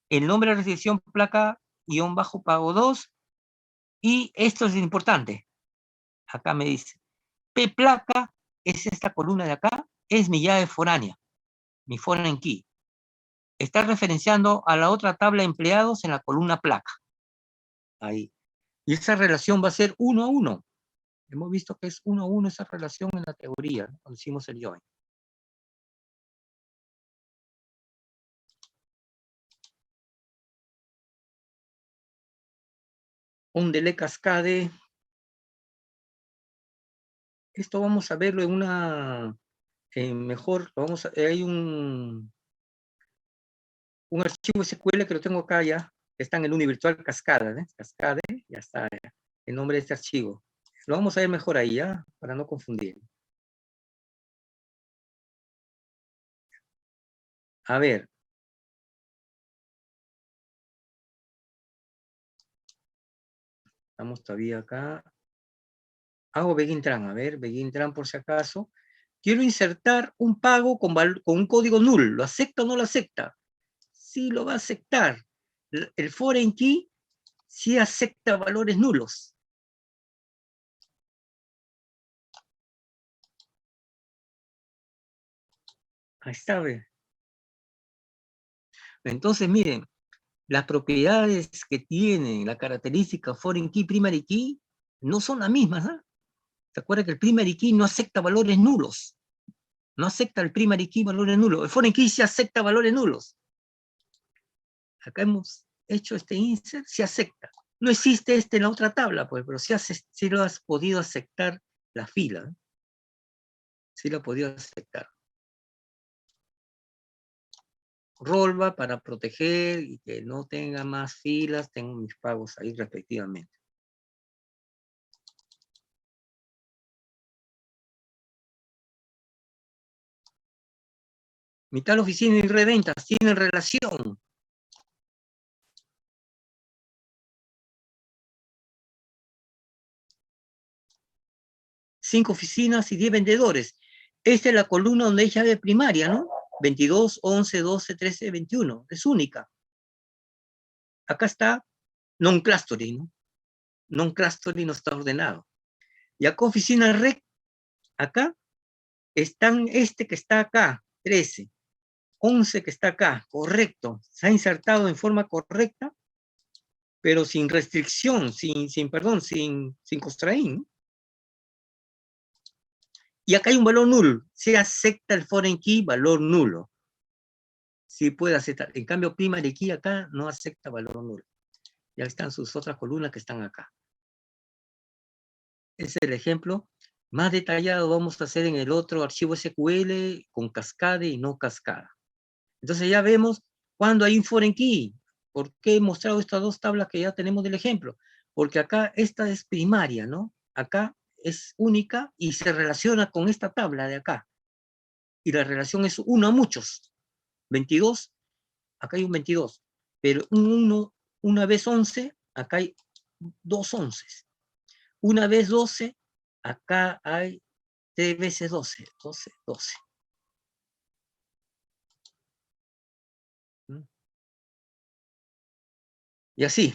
El nombre de restricción placa guión bajo pago 2. Y esto es importante. Acá me dice, P placa es esta columna de acá, es mi llave foránea, mi foreign key. Está referenciando a la otra tabla de empleados en la columna placa. Ahí. Y esa relación va a ser 1 a 1. Hemos visto que es 1 a 1 esa relación en la teoría, ¿no? Cuando hicimos el join. Un delay cascade. Esto vamos a verlo en una mejor, hay un archivo SQL que lo tengo acá ya, que está en el univirtual Cascada, ¿eh? Cascade, ya está el nombre de este archivo. Lo vamos a ver mejor ahí, ¿ya? Para no confundir. A ver. Estamos todavía acá. Hago begin tran, a ver, begin tran por si acaso. Quiero insertar un pago con un código null. ¿Lo acepta o no lo acepta? Sí lo va a aceptar. El foreign key sí acepta valores nulos. Ahí está, ve. Entonces, miren, las propiedades que tienen la característica foreign key, primary key, no son las mismas, ¿eh? ¿Se acuerdan que el primary key no acepta valores nulos? No acepta el primary key valores nulos. El foreign key sí acepta valores nulos. Acá hemos hecho este insert, se acepta. No existe este en la otra tabla, pues, pero sí lo has podido aceptar la fila. ¿Eh? Sí lo ha podido aceptar. Rollback para proteger y que no tenga más filas, tengo mis pagos ahí respectivamente. Mitad oficina y reventas tienen relación. Cinco oficinas y 10 vendedores. Esta es la columna donde hay llave primaria, ¿no? 22, 11, 12, 13, 21. Es única. Acá está non-clustering, ¿no? Non-clustering no está ordenado. Y acá oficina rec, acá están que está acá, 13, 11 que está acá, correcto. Se ha insertado en forma correcta, pero sin restricción, sin constraint. Y acá hay un valor nulo. Se acepta el foreign key, valor nulo. Sí puede aceptar. En cambio, primary key acá no acepta valor nulo. Ya están sus otras columnas que están acá. Ese es el ejemplo. Más detallado vamos a hacer en el otro archivo SQL con cascade y no cascada. Entonces ya vemos cuando hay un foreign key. ¿Por qué he mostrado estas dos tablas que ya tenemos del ejemplo? Porque acá esta es primaria, ¿no? Acá es única y se relaciona con esta tabla de acá. Y la relación es 1 a muchos. 22, acá hay un 22. Pero un 1, una vez 11, acá hay 2 onces. Una vez 12, acá hay 3 veces 12. 12, 12. Y así.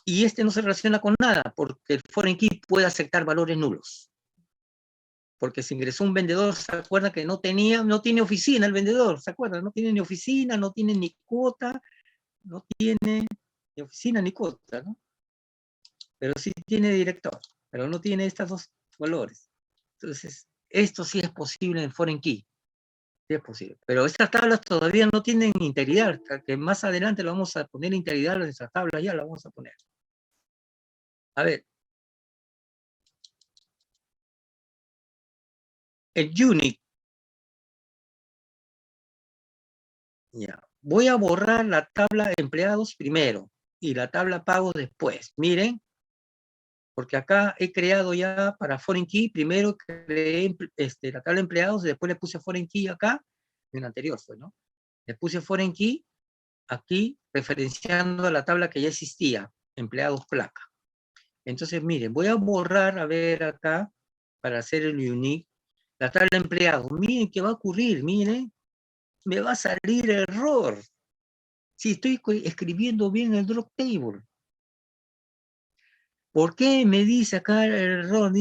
Y este no se relaciona con nada, porque el foreign key puede aceptar valores nulos. Porque si ingresó un vendedor, ¿se acuerda que no tiene oficina el vendedor? ¿Se acuerda? No tiene ni oficina, no tiene ni cuota, no tiene ni oficina ni cuota, ¿no? Pero sí tiene director, pero no tiene estos dos valores. Entonces, esto sí es posible en foreign key. Sí es posible. Pero estas tablas todavía no tienen integridad, que más adelante lo vamos a poner integridad en estas tablas, ya la vamos a poner. A ver. El unit. Ya. Voy a borrar la tabla empleados primero y la tabla pagos después. Miren, porque acá he creado ya para foreign key, primero creé la tabla empleados y después le puse foreign key acá, en el anterior fue, ¿no? Le puse foreign key aquí, referenciando a la tabla que ya existía, empleados placa. Entonces, miren, voy a borrar, a ver acá, para hacer el unique, la tabla empleados. Miren qué va a ocurrir, miren, me va a salir error. Si estoy escribiendo bien el drop table. ¿Por qué me dice acá el error?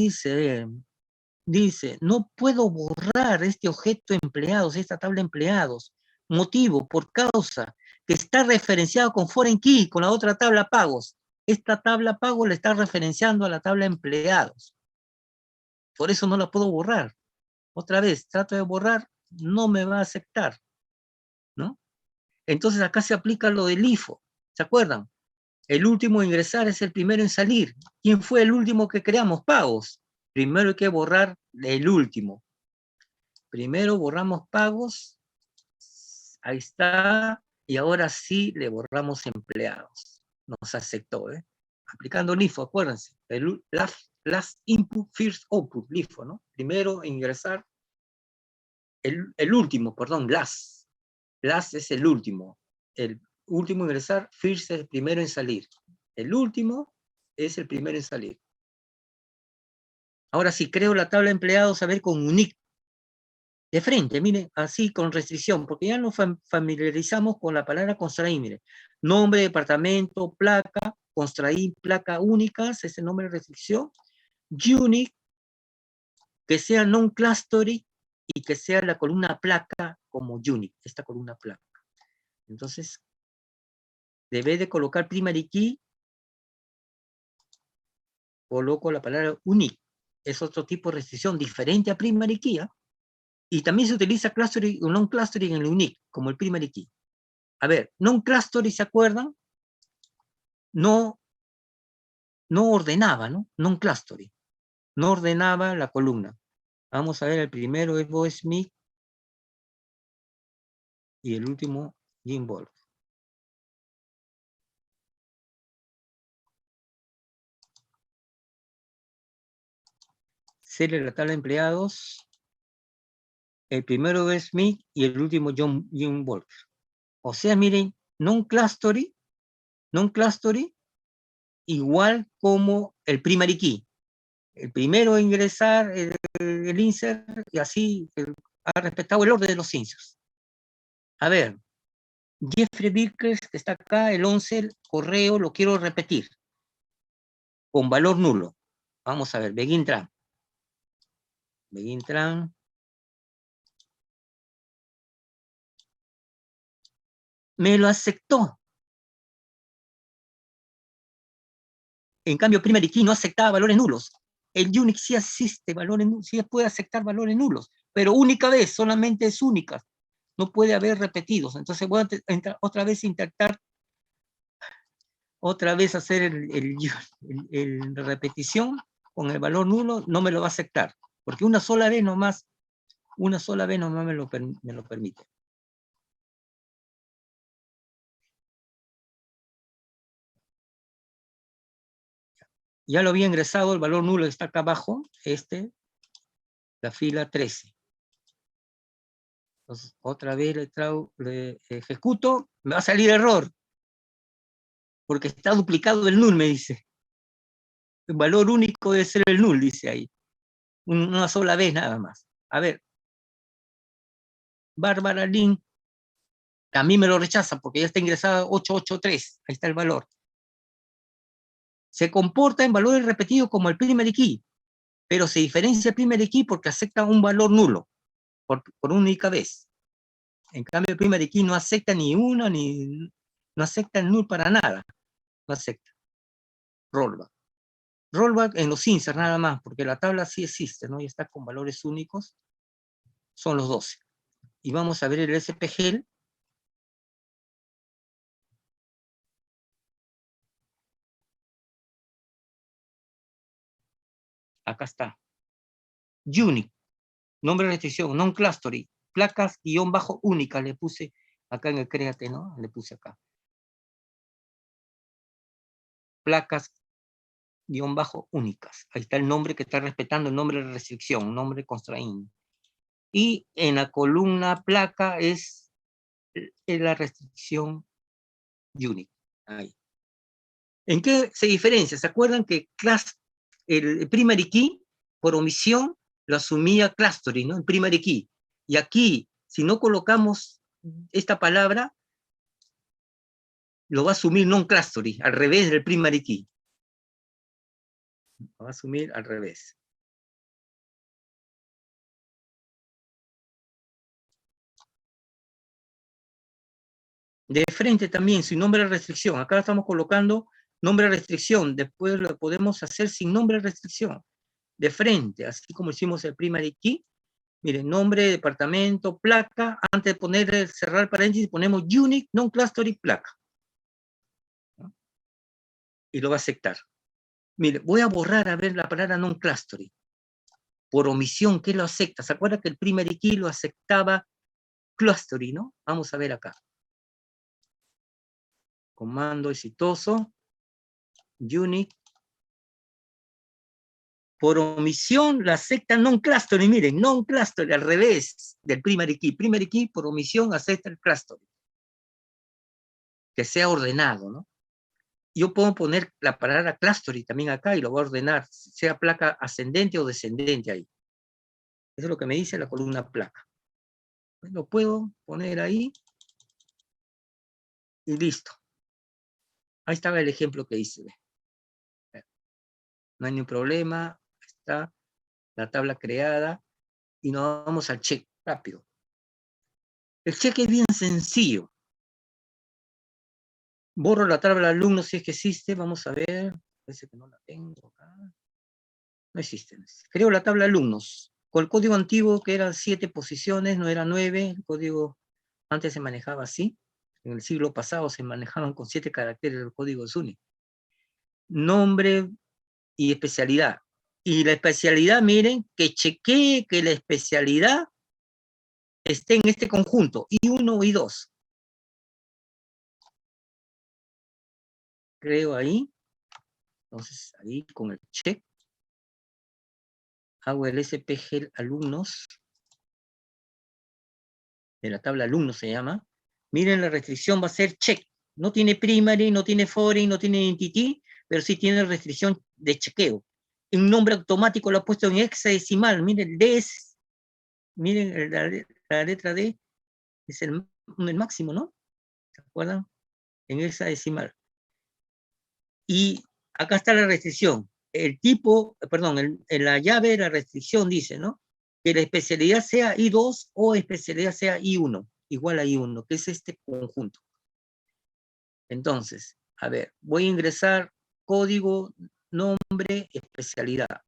Dice, no puedo borrar este objeto empleados, esta tabla empleados. Motivo, por causa, que está referenciado con foreign key, con la otra tabla pagos. Esta tabla pagos le está referenciando a la tabla empleados. Por eso no la puedo borrar. Otra vez, trato de borrar, no me va a aceptar, ¿no? Entonces acá se aplica lo del IFO, ¿se acuerdan? El último en ingresar es el primero en salir. ¿Quién fue el último que creamos? Pagos. Primero hay que borrar el último. Primero borramos pagos. Ahí está. Y ahora sí le borramos empleados. Nos aceptó, ¿eh? Aplicando LIFO, acuérdense. El last input, first output, LIFO, ¿no? Primero ingresar. El último, perdón, last. Last es el último. El último en ingresar, first es el primero en salir. El último es el primero en salir. Ahora sí, creo la tabla de empleados, a ver, con unique. De frente, miren, así con restricción, porque ya nos familiarizamos con la palabra constraint, miren. Nombre, departamento, placa, constraint, placa únicas, ese nombre de restricción. Unique, que sea non-clustering y que sea la columna placa como unique, esta columna placa. Entonces, debe de colocar primary key, coloco la palabra unique. Es otro tipo de restricción, diferente a primary key, ¿eh? Y también se utiliza clustering o non-clustering en el unique, como el primary key. A ver, non-clustering, ¿se acuerdan? No ordenaba, ¿no? Non-clustering. No ordenaba la columna. Vamos a ver, el primero es Bo Smith y el último Jim Wolf. Serie la tabla de empleados. El primero es Smith y el último Jim Wolf. O sea, miren, non-clustering igual como el primary key. El primero a ingresar, el insert, y así ha respetado el orden de los inserts. A ver, Jeffrey Vickers, que está acá, el 11, el correo, lo quiero repetir, con valor nulo. Vamos a ver, begin tran. Begin tran. Me lo aceptó. En cambio, primary key no aceptaba valores nulos. el Unix sí existe valores, sí puede aceptar valores nulos, pero única vez, solamente es única. No puede haber repetidos. Entonces voy a otra vez intentar, otra vez hacer el repetición con el valor nulo, no me lo va a aceptar, porque una sola vez nomás me lo permite. Ya lo había ingresado, el valor nulo está acá abajo, la fila 13. Entonces, otra vez le ejecuto, me va a salir error, porque está duplicado el null, me dice. El valor único debe ser el null, dice ahí. Una sola vez nada más. A ver, Bárbara Lin, a mí me lo rechaza porque ya está ingresado 883, ahí está el valor. Se comporta en valores repetidos como el primary key, pero se diferencia el primary key porque acepta un valor nulo, por única vez. En cambio, el primary key no acepta ni uno, no acepta el null para nada. No acepta. Rollback. Rollback en los insert nada más, porque la tabla sí existe, ¿no? Y está con valores únicos. Son los 12. Y vamos a ver el SPGL. Acá está. Unique. Nombre de restricción, non-clustering. Placas guión bajo únicas. Le puse acá en el Créate, ¿no? Le puse acá. Placas guión bajo únicas. Ahí está el nombre que está respetando, el nombre de restricción, nombre constraint. Y en la columna placa es la restricción unique. Ahí. ¿En qué se diferencia? ¿Se acuerdan que el primary key, por omisión, lo asumía clustering, ¿no? El primary key. Y aquí, si no colocamos esta palabra, lo va a asumir non-clustering, al revés del primary key. Lo va a asumir al revés. De frente también, sin nombre de restricción. Acá estamos colocando nombre de restricción. Después lo podemos hacer sin nombre de restricción. De frente, así como hicimos el primary key. Miren, nombre, departamento, placa. Antes de poner, cerrar paréntesis, ponemos unique, non-clustering, placa. ¿No? Y lo va a aceptar. Mire, voy a borrar a ver la palabra non-clustering. Por omisión, ¿qué lo acepta? ¿Se acuerda que el primary key lo aceptaba clustering, ¿no? Vamos a ver acá. Comando exitoso. Unique. Por omisión la acepta non-clustering, miren, non-clustering, al revés del primary key. Primary key, por omisión, acepta el clustering. Que sea ordenado, ¿no? Yo puedo poner la palabra clustering también acá y lo voy a ordenar, sea placa ascendente o descendente ahí. Eso es lo que me dice la columna placa. Lo puedo poner ahí y listo. Ahí estaba el ejemplo que hice. No hay ningún problema, está la tabla creada y nos vamos al check rápido. El check es bien sencillo. Borro la tabla de alumnos si es que existe, vamos a ver. Parece que no la tengo acá. No existe. Creo la tabla de alumnos. Con el código antiguo que eran 7 posiciones, no era 9. El código antes se manejaba así. En el siglo pasado se manejaban con 7 caracteres el código SUNY. Nombre y especialidad. Y la especialidad, miren, que chequee que la especialidad esté en este conjunto, I1, I2. Creo ahí. Entonces, ahí con el check. Hago el SPG alumnos. De la tabla alumnos se llama. Miren, la restricción va a ser check. No tiene primary, no tiene foreign, no tiene entity, pero sí tiene restricción de chequeo. Un nombre automático lo ha puesto en hexadecimal. Miren, D es, miren la letra D, es el máximo, ¿no? ¿Se acuerdan? En hexadecimal. Y acá está la restricción. El tipo, perdón, en la llave la restricción dice, ¿no? Que la especialidad sea I2 o especialidad sea I1, igual a I1, que es este conjunto. Entonces, a ver, voy a ingresar código, nombre, especialidad.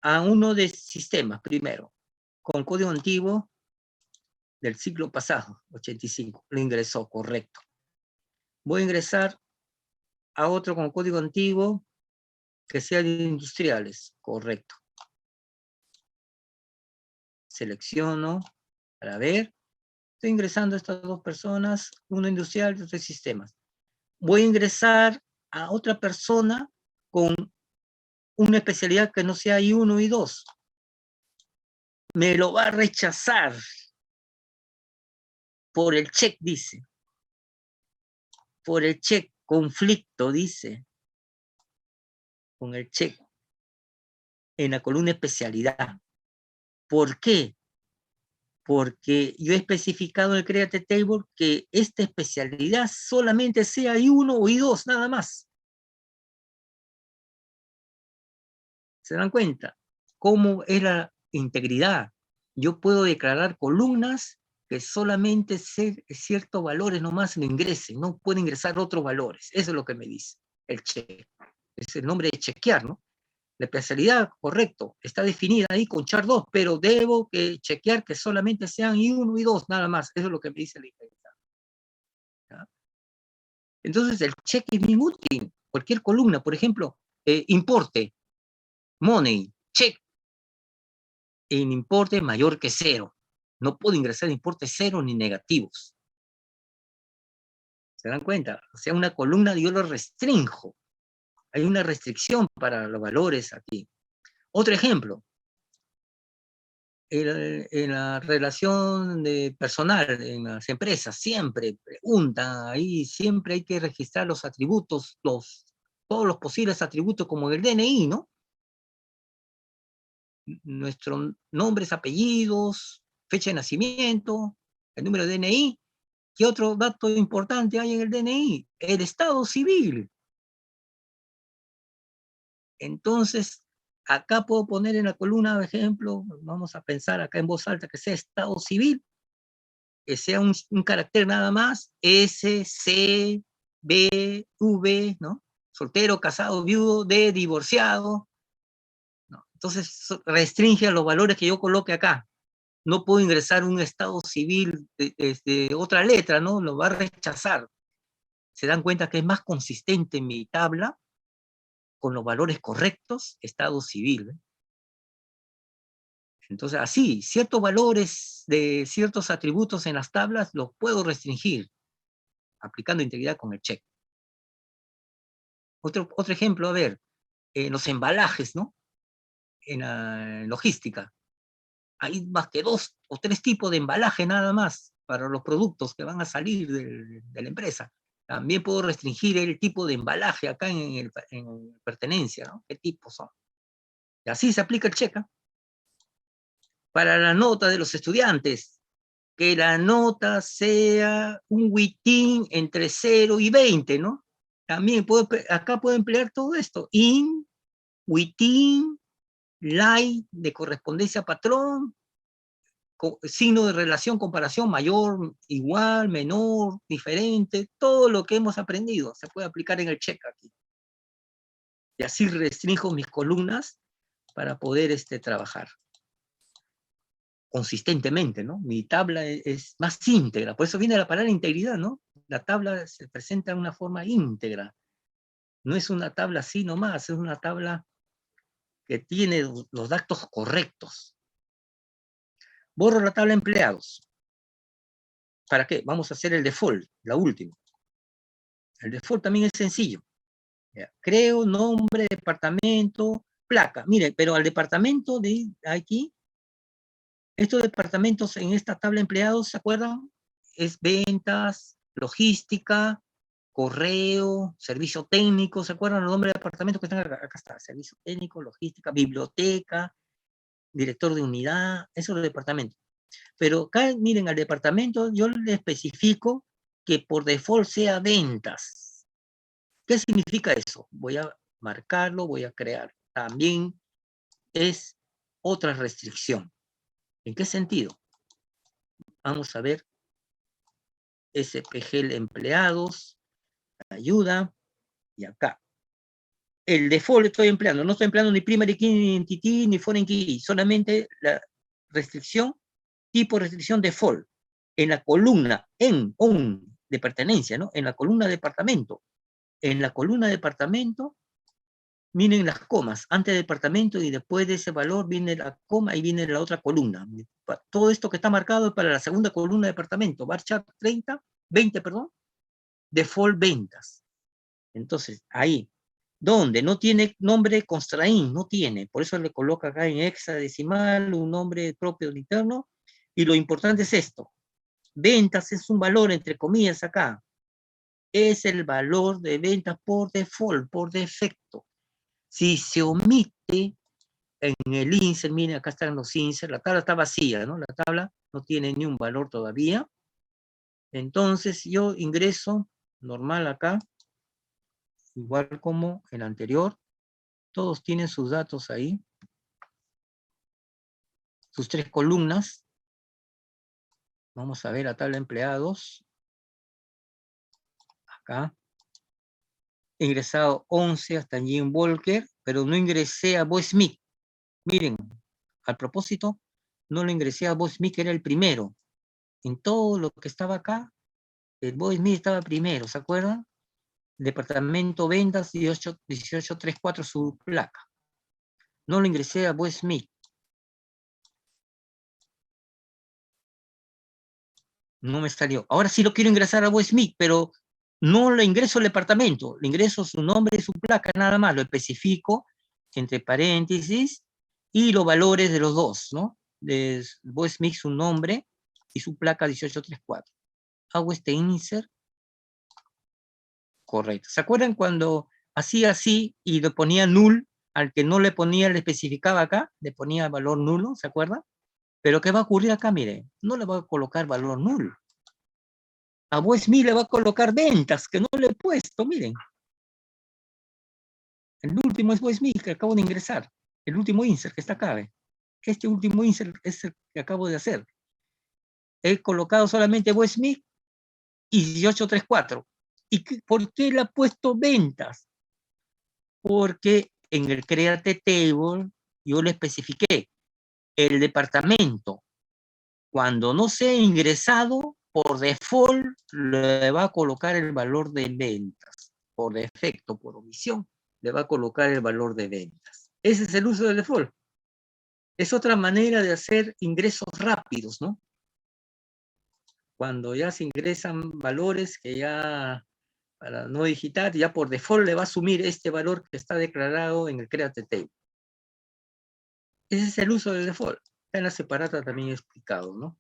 a uno de sistemas primero, con el código antiguo del ciclo pasado, 85, lo ingresó, correcto. Voy a ingresar a otro con código antiguo que sea de industriales, correcto. Selecciono para ver. Estoy ingresando a estas dos personas, uno industrial y otro de sistemas. Voy a ingresar a otra persona con una especialidad que no sea I1 y I2. Me lo va a rechazar por el check, dice. Por el check, conflicto, dice. Con el check en la columna especialidad. ¿Por qué? Porque yo he especificado en el Create Table que esta especialidad solamente sea I1 o I2, nada más. ¿Se dan cuenta? ¿Cómo es la integridad? Yo puedo declarar columnas que solamente ciertos valores nomás lo ingresen, no puede ingresar otros valores. Eso es lo que me dice el check. Es el nombre de chequear, ¿no? La especialidad, correcto, está definida ahí con char 2, pero debo chequear que solamente sean I1 y 2, nada más. Eso es lo que me dice la integridad. ¿Ya? Entonces, el check es muy útil. Cualquier columna, por ejemplo, importe, money, check, en importe mayor que 0. No puedo ingresar importes 0 ni negativos. ¿Se dan cuenta? O sea, una columna yo lo restringo. Hay una restricción para los valores aquí. Otro ejemplo. En la relación de personal en las empresas, siempre preguntan, ahí siempre hay que registrar los atributos, todos los posibles atributos como en el DNI, ¿no? Nuestros nombres, apellidos, fecha de nacimiento, el número de DNI. ¿Qué otro dato importante hay en el DNI? El estado civil. Entonces, acá puedo poner en la columna, por ejemplo, vamos a pensar acá en voz alta que sea estado civil, que sea un carácter nada más, S, C, B, V, ¿no? Soltero, casado, viudo, D, divorciado, ¿no? Entonces, restringe a los valores que yo coloque acá. No puedo ingresar un estado civil de otra letra, ¿no? Lo va a rechazar. Se dan cuenta que es más consistente en mi tabla con los valores correctos, estado civil, ¿eh? Entonces, así, ciertos valores de ciertos atributos en las tablas los puedo restringir aplicando integridad con el check. Otro ejemplo, a ver, los embalajes, ¿no? En la logística. Hay más que 2 o 3 tipos de embalaje nada más para los productos que van a salir de la empresa. También puedo restringir el tipo de embalaje acá en pertenencia, ¿no? ¿Qué tipos son? Y así se aplica el check. Para la nota de los estudiantes, que la nota sea un within entre 0 y 20, ¿no? También acá puedo emplear todo esto. In, within, like, de correspondencia patrón, signo de relación, comparación, mayor, igual, menor, diferente, todo lo que hemos aprendido se puede aplicar en el check aquí. Y así restringo mis columnas para poder trabajar consistentemente, ¿no? Mi tabla es más íntegra, por eso viene la palabra integridad, ¿no? La tabla se presenta de una forma íntegra, no es una tabla así nomás, es una tabla que tiene los datos correctos. Borro la tabla de empleados. ¿Para qué? Vamos a hacer el default, la última. El default también es sencillo. Creo nombre, departamento, placa. Mire, pero al departamento de aquí, estos departamentos en esta tabla de empleados, ¿se acuerdan? Es ventas, logística, correo, servicio técnico. ¿Se acuerdan los nombres de departamentos que están acá? Acá está, servicio técnico, logística, biblioteca, director de unidad, esos son los departamentos. Pero acá, miren, al departamento yo le especifico que por default sea ventas. ¿Qué significa eso? Voy a marcarlo, voy a crear. También es otra restricción. ¿En qué sentido? Vamos a ver SPG empleados, ayuda, y acá. el default estoy empleando, no estoy empleando ni primary key, ni entity, ni foreign key, solamente la restricción, tipo restricción default, en la columna, on, de pertenencia, ¿no? En la columna departamento. En la columna departamento, miren las comas, antes del departamento y después de ese valor viene la coma y viene la otra columna. Todo esto que está marcado es para la segunda columna de departamento, bar chart 20, perdón, default ventas. Entonces, ahí, donde no tiene nombre constraint, no tiene, por eso le coloca acá en hexadecimal un nombre propio de interno, y lo importante es esto, ventas es un valor entre comillas acá, es el valor de ventas por default, por defecto. Si se omite en el insert, miren, acá están los insert, la tabla está vacía, ¿no? La tabla no tiene ni un valor todavía. Entonces yo ingreso normal acá, igual como el anterior, todos tienen sus datos ahí, sus 3 columnas. Vamos a ver la tabla de empleados. Acá. He ingresado 11 hasta Jim Walker, pero no ingresé a Boy Smith. Miren, al propósito, no lo ingresé a Boy Smith, que era el primero. En todo lo que estaba acá, el Boy Smith estaba primero, ¿se acuerdan? Departamento Ventas 1834, su placa. No lo ingresé a Boy Smith. No me salió. Ahora sí lo quiero ingresar a Boy Smith, pero no le ingreso al departamento, le ingreso su nombre y su placa, nada más, lo especifico entre paréntesis y los valores de los dos, ¿no? De Boy Smith, su nombre y su placa 1834. Hago este insert. Correcto. ¿Se acuerdan cuando hacía así y le ponía null, al que no le ponía, le especificaba acá, le ponía valor nulo, ¿se acuerdan? Pero ¿qué va a ocurrir acá? Mire, no le va a colocar valor nulo. A Boy Smith le va a colocar ventas, que no le he puesto, miren. El último es Boy Smith, que acabo de ingresar. El último insert que está acá. Este último insert es el que acabo de hacer. He colocado solamente Boy Smith y 1834. ¿Y por qué le ha puesto ventas? Porque en el Create Table yo le especifiqué el departamento. Cuando no sea ingresado, por default le va a colocar el valor de ventas. Por defecto, por omisión, le va a colocar el valor de ventas. Ese es el uso del default. Es otra manera de hacer ingresos rápidos, ¿no? Cuando ya se ingresan valores que ya, para no digitar, ya por default le va a asumir este valor que está declarado en el Create Table. Ese es el uso del default. En la separata también he explicado, ¿no?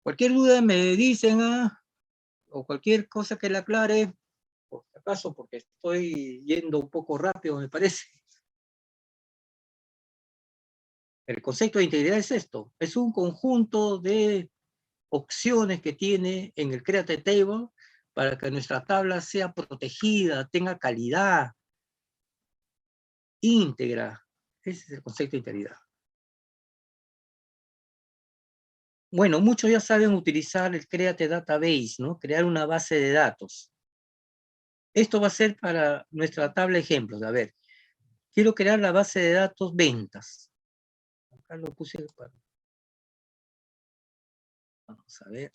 Cualquier duda me dicen, o cualquier cosa que le aclare, por si acaso, porque estoy yendo un poco rápido, me parece. El concepto de integridad es esto, es un conjunto de opciones que tiene en el Create Table para que nuestra tabla sea protegida, tenga calidad, íntegra. Ese es el concepto de integridad. Bueno, muchos ya saben utilizar el Create Database, ¿no? Crear una base de datos. Esto va a ser para nuestra tabla de ejemplos. A ver, quiero crear la base de datos ventas. Acá lo puse para... Vamos a ver.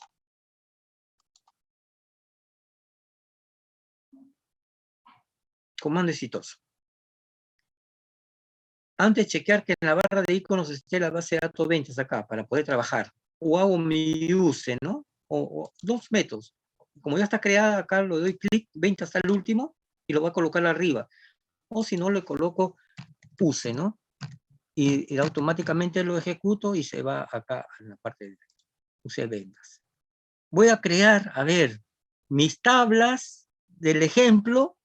Comando exitoso. Antes chequear que en la barra de iconos esté la base de datos ventas acá, para poder trabajar. O hago mi use, ¿no? O dos métodos. Como ya está creada, acá le doy clic, ventas hasta el último, y lo voy a colocar arriba. O si no, le coloco use, ¿no? Y automáticamente lo ejecuto y se va acá en la parte de use ventas. Voy a crear, a ver, mis tablas del ejemplo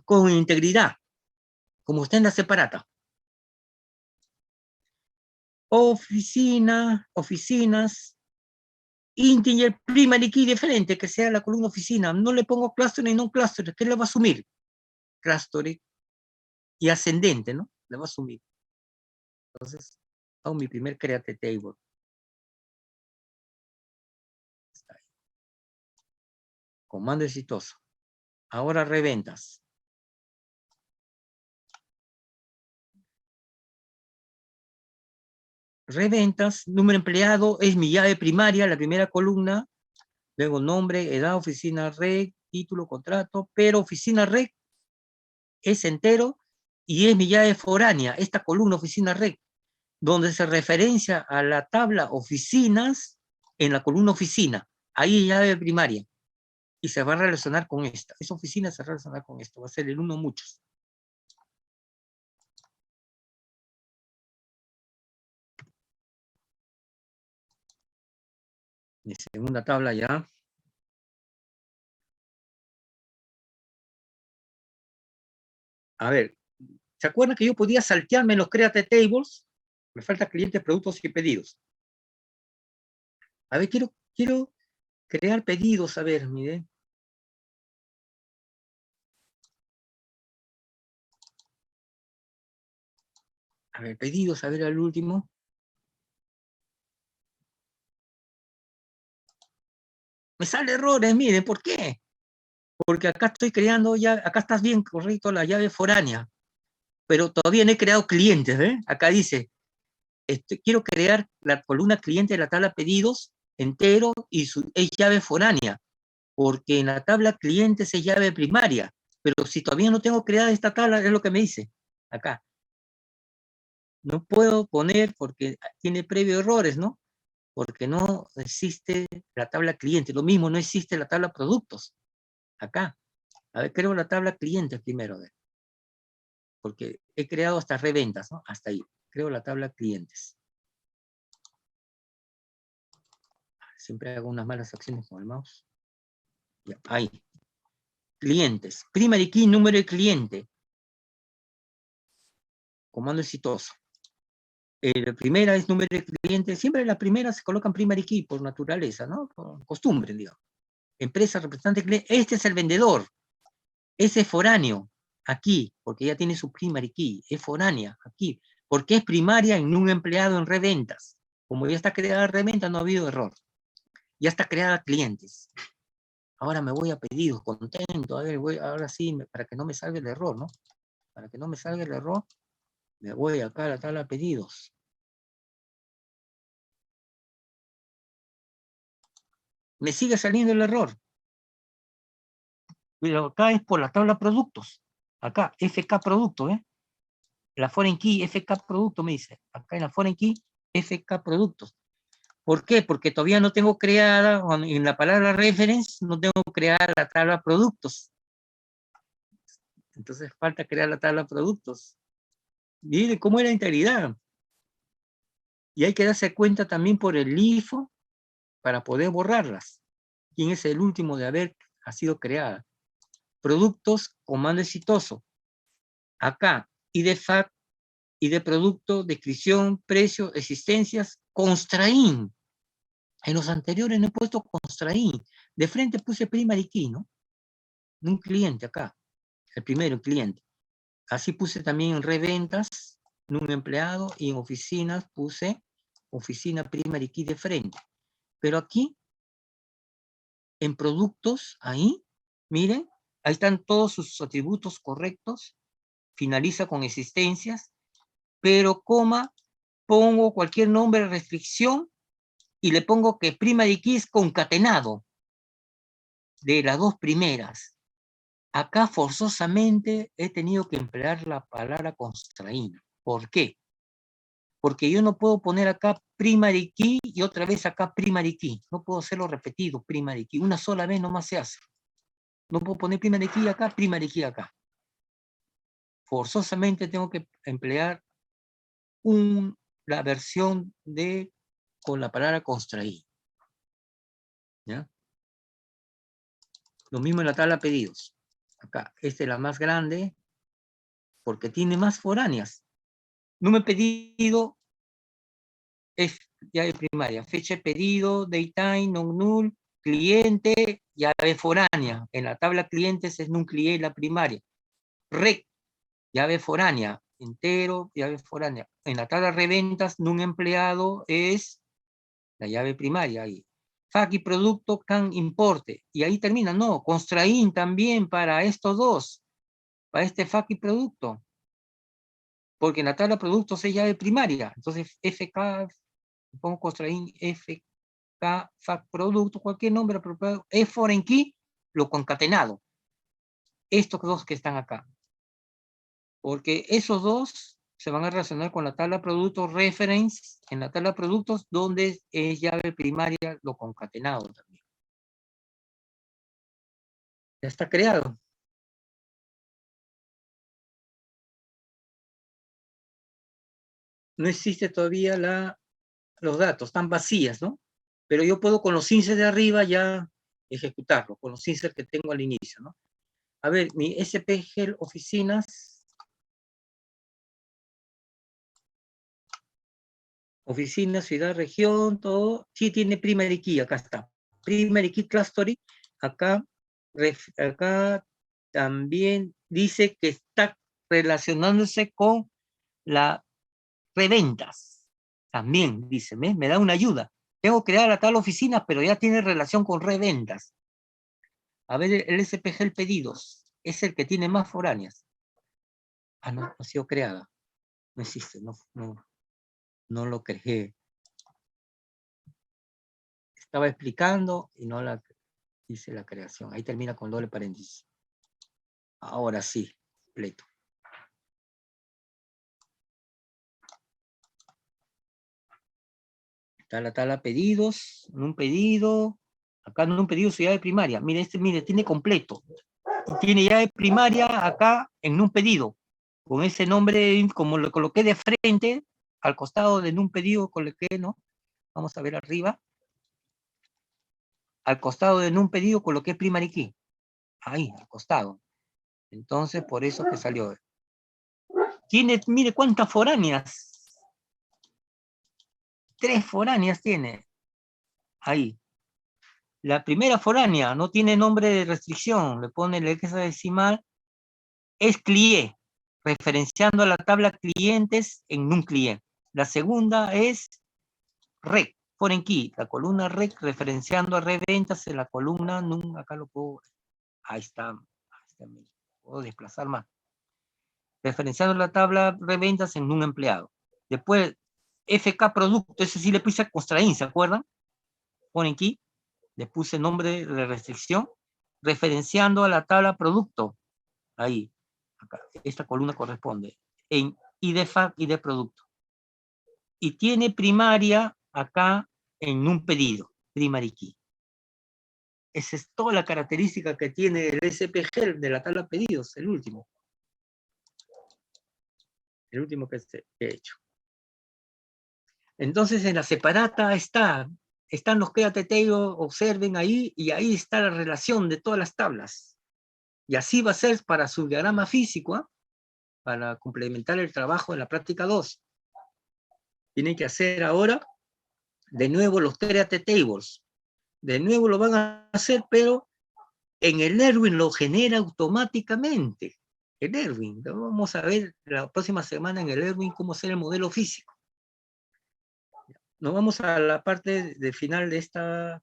con integridad, como está en la separata. Oficinas, integer, primary key diferente, que sea la columna oficina. No le pongo cluster y no cluster, ¿qué le va a asumir? Cluster y ascendente, ¿no? Le va a asumir. Entonces, hago mi primer create table. comando exitoso. Ahora reventas. Reventas, número empleado es mi llave primaria, la primera columna, luego nombre, edad, oficina rec, título, contrato, pero oficina rec es entero y es mi llave foránea, esta columna oficina rec, donde se referencia a la tabla oficinas en la columna oficina, ahí llave primaria, y se va a relacionar con esta, esa oficina se va a relacionar con esto, va a ser el uno muchos. Mi segunda tabla ya. A ver, ¿se acuerdan que yo podía saltearme los Create Tables? Me falta clientes, productos y pedidos. A ver, quiero crear pedidos, a ver, miren. A ver, pedidos, a ver al último. Me sale errores, miren, ¿por qué? Porque acá estoy creando ya, acá estás bien correcto la llave foránea, pero todavía no he creado clientes, ¿eh? Acá dice, quiero crear la columna cliente de la tabla pedidos entero y es llave foránea, porque en la tabla clientes es llave primaria, pero si todavía no tengo creada esta tabla, es lo que me dice acá. No puedo poner porque tiene previo errores, ¿no? Porque no existe la tabla cliente. Lo mismo, no existe la tabla productos. Acá. A ver, creo la tabla clientes primero, a ver. Porque he creado hasta reventas, ¿no? Hasta ahí. Creo la tabla clientes. Siempre hago unas malas acciones con el mouse. Ya, ahí. Clientes. Primary key, número de cliente. Comando exitoso. La primera es número de cliente. Siempre las primeras se colocan primary key por naturaleza, ¿no? Por costumbre, digamos. Empresa, representante, cliente. Este es el vendedor. Ese es foráneo. Aquí, porque ya tiene su primary key. Es foránea. Aquí. Porque es primaria en un empleado en reventas. Como ya está creada reventa, no ha habido error. Ya está creada clientes. Ahora me voy a pedidos, contento. A ver, ahora sí, para que no me salga el error, ¿no? Para que no me salga el error, me voy acá a la tabla pedidos. Me sigue saliendo el error. Pero acá es por la tabla productos. Acá, FK producto, ¿eh? La foreign key, FK producto me dice. Acá en la foreign key, FK productos. ¿Por qué? Porque todavía no tengo creada, en la palabra reference, no tengo creada la tabla productos. Entonces falta crear la tabla productos. Miren cómo es la integridad. Y hay que darse cuenta también por el LIFO para poder borrarlas. ¿Quién es el último de haber sido creada? Productos, comando exitoso. Acá, IDFAC, ID producto, descripción, precio, existencias, constraín. En los anteriores no he puesto constraín. De frente puse primary key, ¿no? De un cliente acá. El primero, el cliente. Así puse también en reventas, en un empleado, y en oficinas puse oficina primary key de frente. Pero aquí, en productos, ahí, miren, ahí están todos sus atributos correctos, finaliza con existencias, pero coma, pongo cualquier nombre de restricción y le pongo que primary key es concatenado de las dos primeras. Acá forzosamente he tenido que emplear la palabra constraída. ¿Por qué? Porque yo no puedo poner acá primary key y otra vez acá primary key. No puedo hacerlo repetido, primary key. Una sola vez nomás se hace. No puedo poner primary key acá, primary key acá. Forzosamente tengo que emplear la versión con la palabra constraído. ¿Ya? Lo mismo en la tabla pedidos. Acá, esta es la más grande porque tiene más foráneas. No me he pedido, es llave primaria. Fecha de pedido, daytime, non-null, cliente, llave foránea. En la tabla clientes es num client la primaria. Rec, llave foránea. Entero, llave foránea. En la tabla reventas, num empleado es la llave primaria ahí. fac y producto can importe. Y ahí termina, no, constrain también para estos dos, para este fac y producto. Porque en la tabla de productos es llave primaria. Entonces, FK, pongo constrain FK, fac producto, cualquier nombre apropiado, es foreign key, lo concatenado. Estos dos que están acá. Porque esos dos se van a relacionar con la tabla de productos reference, en la tabla de productos, donde es llave primaria lo concatenado también. Ya está creado. No existe todavía los datos, están vacías, ¿no? Pero yo puedo con los insert de arriba ya ejecutarlo, con los insert que tengo al inicio, ¿no? A ver, mi SPGL oficinas, ciudad, región, todo, sí tiene primary key, acá está. Primary key clustering, acá también dice que está relacionándose con la reventas. También dice, me da una ayuda. Tengo que crear acá la oficina, pero ya tiene relación con reventas. A ver, el SPGL pedidos es el que tiene más foráneas. Ah, no, no ha sido creada. No existe, no lo creé. Estaba explicando y no la hice la creación. Ahí termina con doble paréntesis. Ahora sí, completo. Está la tabla pedidos, en un pedido, acá en un pedido su llave primaria. Mire, mire, tiene completo. Y tiene llave primaria acá en un pedido. Con ese nombre, como lo coloqué de frente, al costado de un pedido coloqué, ¿no? Vamos a ver arriba. Al costado de un pedido coloqué primary key. Ahí, al costado. Entonces, por eso que salió. Tiene, mire cuántas foráneas. 3 foráneas tiene. Ahí. La primera foránea no tiene nombre de restricción. Le pone el hexadecimal. Es CLIE, referenciando a la tabla clientes en un cliente. La segunda es REC, foreign key. La columna REC referenciando a reventas en la columna NUM. Acá lo puedo. Ahí está. Me puedo desplazar más. Referenciando la tabla reventas en un empleado. Después, FK producto, ese sí le puse constrain, ¿se acuerdan? Ponen aquí, le puse nombre de restricción, referenciando a la tabla producto. Ahí, acá, esta columna corresponde. En ID fac y de producto. Y tiene primaria acá en un pedido, primary key. Esa es toda la característica que tiene el SPGL de la tabla pedidos, el último. El último que he hecho. Entonces en la separata están los créate table, observen ahí, y ahí está la relación de todas las tablas. Y así va a ser para su diagrama físico, ¿eh? Para complementar el trabajo en la práctica 2. Tienen que hacer ahora, de nuevo, los créate tables. De nuevo lo van a hacer, pero en el Erwin lo genera automáticamente. El Erwin, vamos a ver la próxima semana en el Erwin cómo hacer el modelo físico. Nos vamos a la parte de final de esta,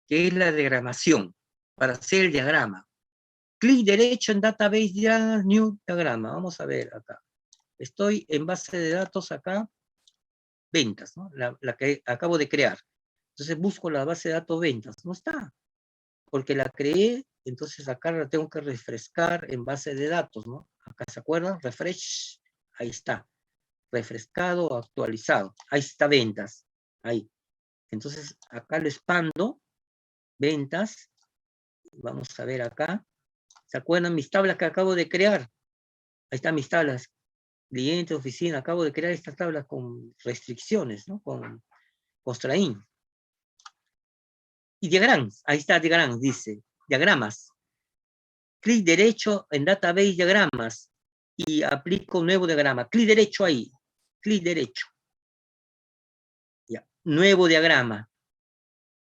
que es la diagramación, para hacer el diagrama. Clic derecho en Database Diagram, New Diagrama. Vamos a ver acá. Estoy en base de datos acá, ventas, ¿no? La que acabo de crear. Entonces busco la base de datos ventas. No está, porque la creé, entonces acá la tengo que refrescar en base de datos, ¿no? Acá, ¿se acuerdan? Refresh, ahí está. Refrescado, actualizado. Ahí está ventas. Ahí. Entonces acá lo expando, ventas. Vamos a ver acá. ¿Se acuerdan mis tablas que acabo de crear? Ahí están mis tablas. Cliente, oficina. Acabo de crear estas tablas con restricciones, ¿no? Con constraint. Y diagrams. Ahí está diagrams, dice. Diagramas. Clic derecho en Database Diagramas. Y aplico un nuevo diagrama. Clic derecho ahí. Clic derecho. Ya. Nuevo diagrama.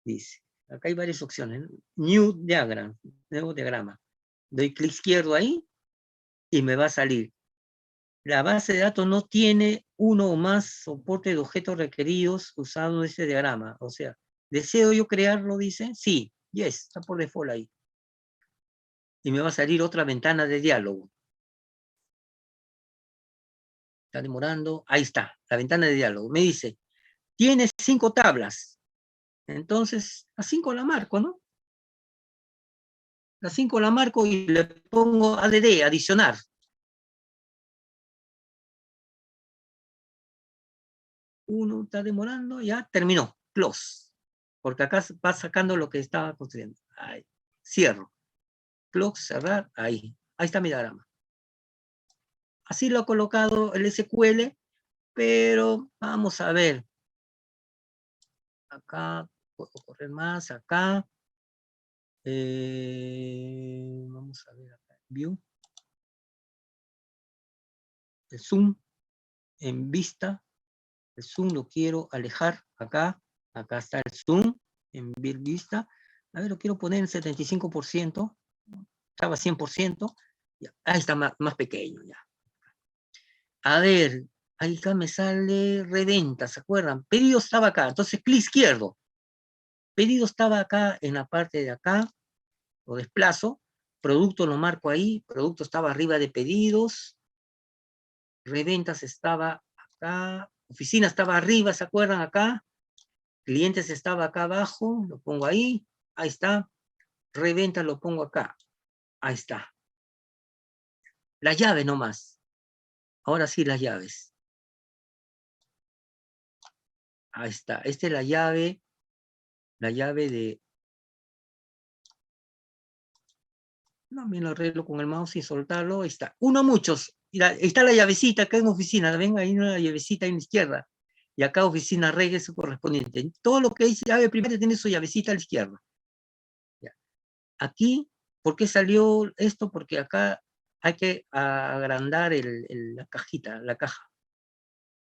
Dice. Acá hay varias opciones. New Diagram. Nuevo diagrama. Doy clic izquierdo ahí y me va a salir la base de datos no tiene uno o más soportes de objetos requeridos usando este diagrama. O sea, ¿deseo yo crearlo, dice? Sí, yes, está por default ahí. Y me va a salir otra ventana de diálogo. Está demorando. Ahí está, la ventana de diálogo. Me dice, tienes 5 tablas. Entonces, a 5 la marco, ¿no? La 5 la marco y le pongo ADD, adicionar. Uno está demorando, ya terminó. Close. Porque acá va sacando lo que estaba construyendo. Ahí. Cierro. Close, cerrar, ahí. Ahí está mi diagrama. Así lo ha colocado el SQL, pero vamos a ver. Acá, puedo correr más, acá. Vamos a ver acá. View. El zoom en vista. El zoom lo quiero alejar acá. Acá está el zoom en vista. A ver, lo quiero poner en 75%. Estaba 100%. Ya, ahí está más pequeño ya. A ver, ahí acá me sale reventa, ¿se acuerdan? Pedido estaba acá, entonces clic izquierdo. Pedido estaba acá en la parte de acá, lo desplazo. Producto lo marco ahí, producto estaba arriba de pedidos. Reventas estaba acá, oficina estaba arriba, ¿se acuerdan acá? Clientes estaba acá abajo, lo pongo ahí, ahí está. Reventa lo pongo acá, ahí está. Las llaves nomás. Ahora sí las llaves. Ahí está. Esta es la llave de... No, me lo arreglo con el mouse sin soltarlo. Ahí está. Uno muchos. Está la llavecita acá en oficina. Ven, ahí una llavecita en la izquierda. Y acá oficina regla su correspondiente. Todo lo que dice llave primaria tiene su llavecita a la izquierda. Ya. Aquí, ¿por qué salió esto? Porque acá hay que agrandar la cajita, la caja.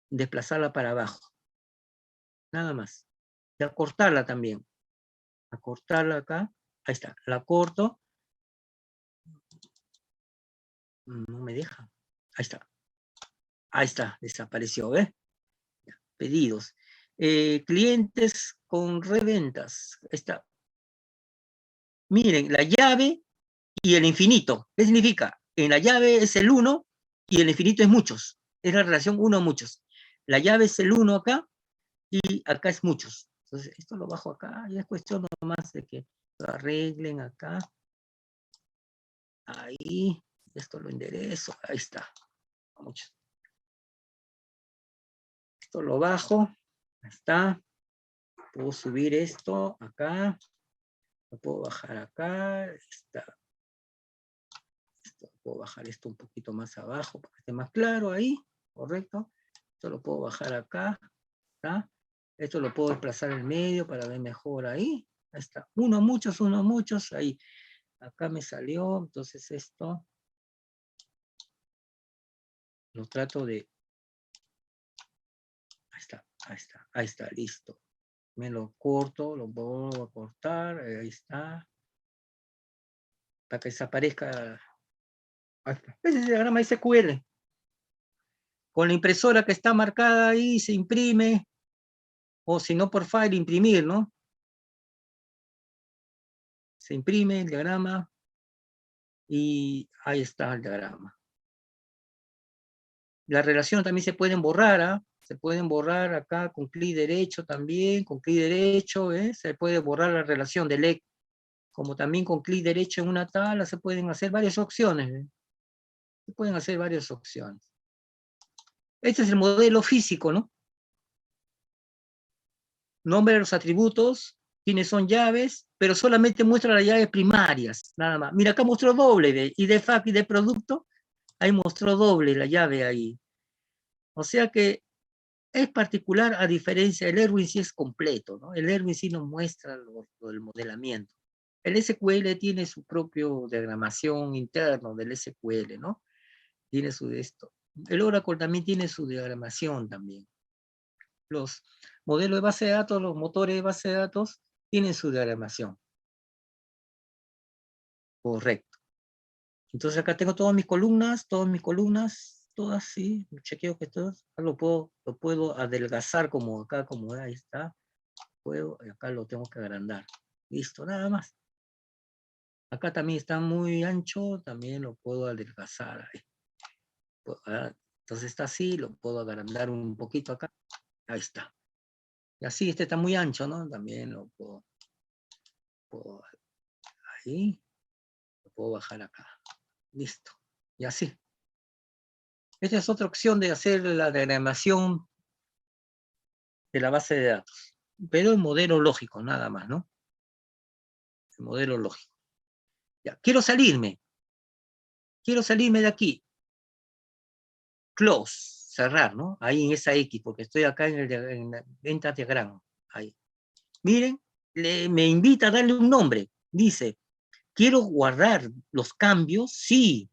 Desplazarla para abajo. Nada más. Y acortarla también. Acortarla acá. Ahí está. La corto. No me deja. Ahí está. Ahí está. Desapareció, ¿ves? Pedidos. Clientes con reventas. Ahí está. Miren, la llave y el infinito. ¿Qué significa? En la llave es el 1 y el infinito es muchos. Es la relación 1 a muchos. La llave es el 1 acá y acá es muchos. Entonces, esto lo bajo acá y es cuestión nomás de que lo arreglen acá. Ahí. Esto lo enderezo. Ahí está. Muchos. Esto lo bajo. Ahí está. Puedo subir esto acá. Lo puedo bajar acá. Está. Puedo bajar esto un poquito más abajo para que esté más claro ahí. Correcto. Esto lo puedo bajar acá. ¿Está? Esto lo puedo desplazar en medio para ver mejor ahí. Ahí está. Uno, muchos. Ahí. Acá me salió. Entonces esto lo trato de... Ahí está, listo. Me lo corto, lo vuelvo a cortar. Ahí está. Para que desaparezca. Ahí está. Ese es el diagrama SQL. Con la impresora que está marcada ahí se imprime. O si no por file, imprimir, ¿no? Se imprime el diagrama y ahí está el diagrama. La relación también se pueden borrar, ¿ah? Se pueden borrar acá con clic derecho también, con clic derecho, se puede borrar la relación del EC, como también con clic derecho en una tabla se pueden hacer varias opciones, Se pueden hacer varias opciones. Este es el modelo físico, ¿no? Nombre de los atributos, quiénes son llaves, pero solamente muestra las llaves primarias, nada más. Mira, acá mostró doble, y de FAC y de producto, ahí mostró doble la llave ahí. O sea que es particular a diferencia, el Erwin sí es completo, ¿no? El Erwin sí nos muestra lo del modelamiento. El SQL tiene su propio diagramación interno del SQL, ¿no? Tiene su de esto. El Oracle también tiene su diagramación también. Los modelos de base de datos, los motores de base de datos, tienen su diagramación. Correcto. Entonces acá tengo todas mis columnas, todas, sí, chequeo que todas, lo puedo adelgazar como acá, como ahí está, puedo, y acá lo tengo que agrandar, listo, nada más. Acá también está muy ancho, también lo puedo adelgazar ahí. Entonces está así, lo puedo agrandar un poquito acá, ahí está. Y así, este está muy ancho, ¿no? También lo puedo ahí, lo puedo bajar acá, listo, y así. Esta es otra opción de hacer la diagramación de la base de datos, pero el modelo lógico, nada más, ¿no? El modelo lógico. Ya, quiero salirme de aquí. Close, cerrar, ¿no? Ahí en esa X, porque estoy acá en la venta diagrama. Ahí. Miren, me invita a darle un nombre. Dice, ¿quiero guardar los cambios? Sí.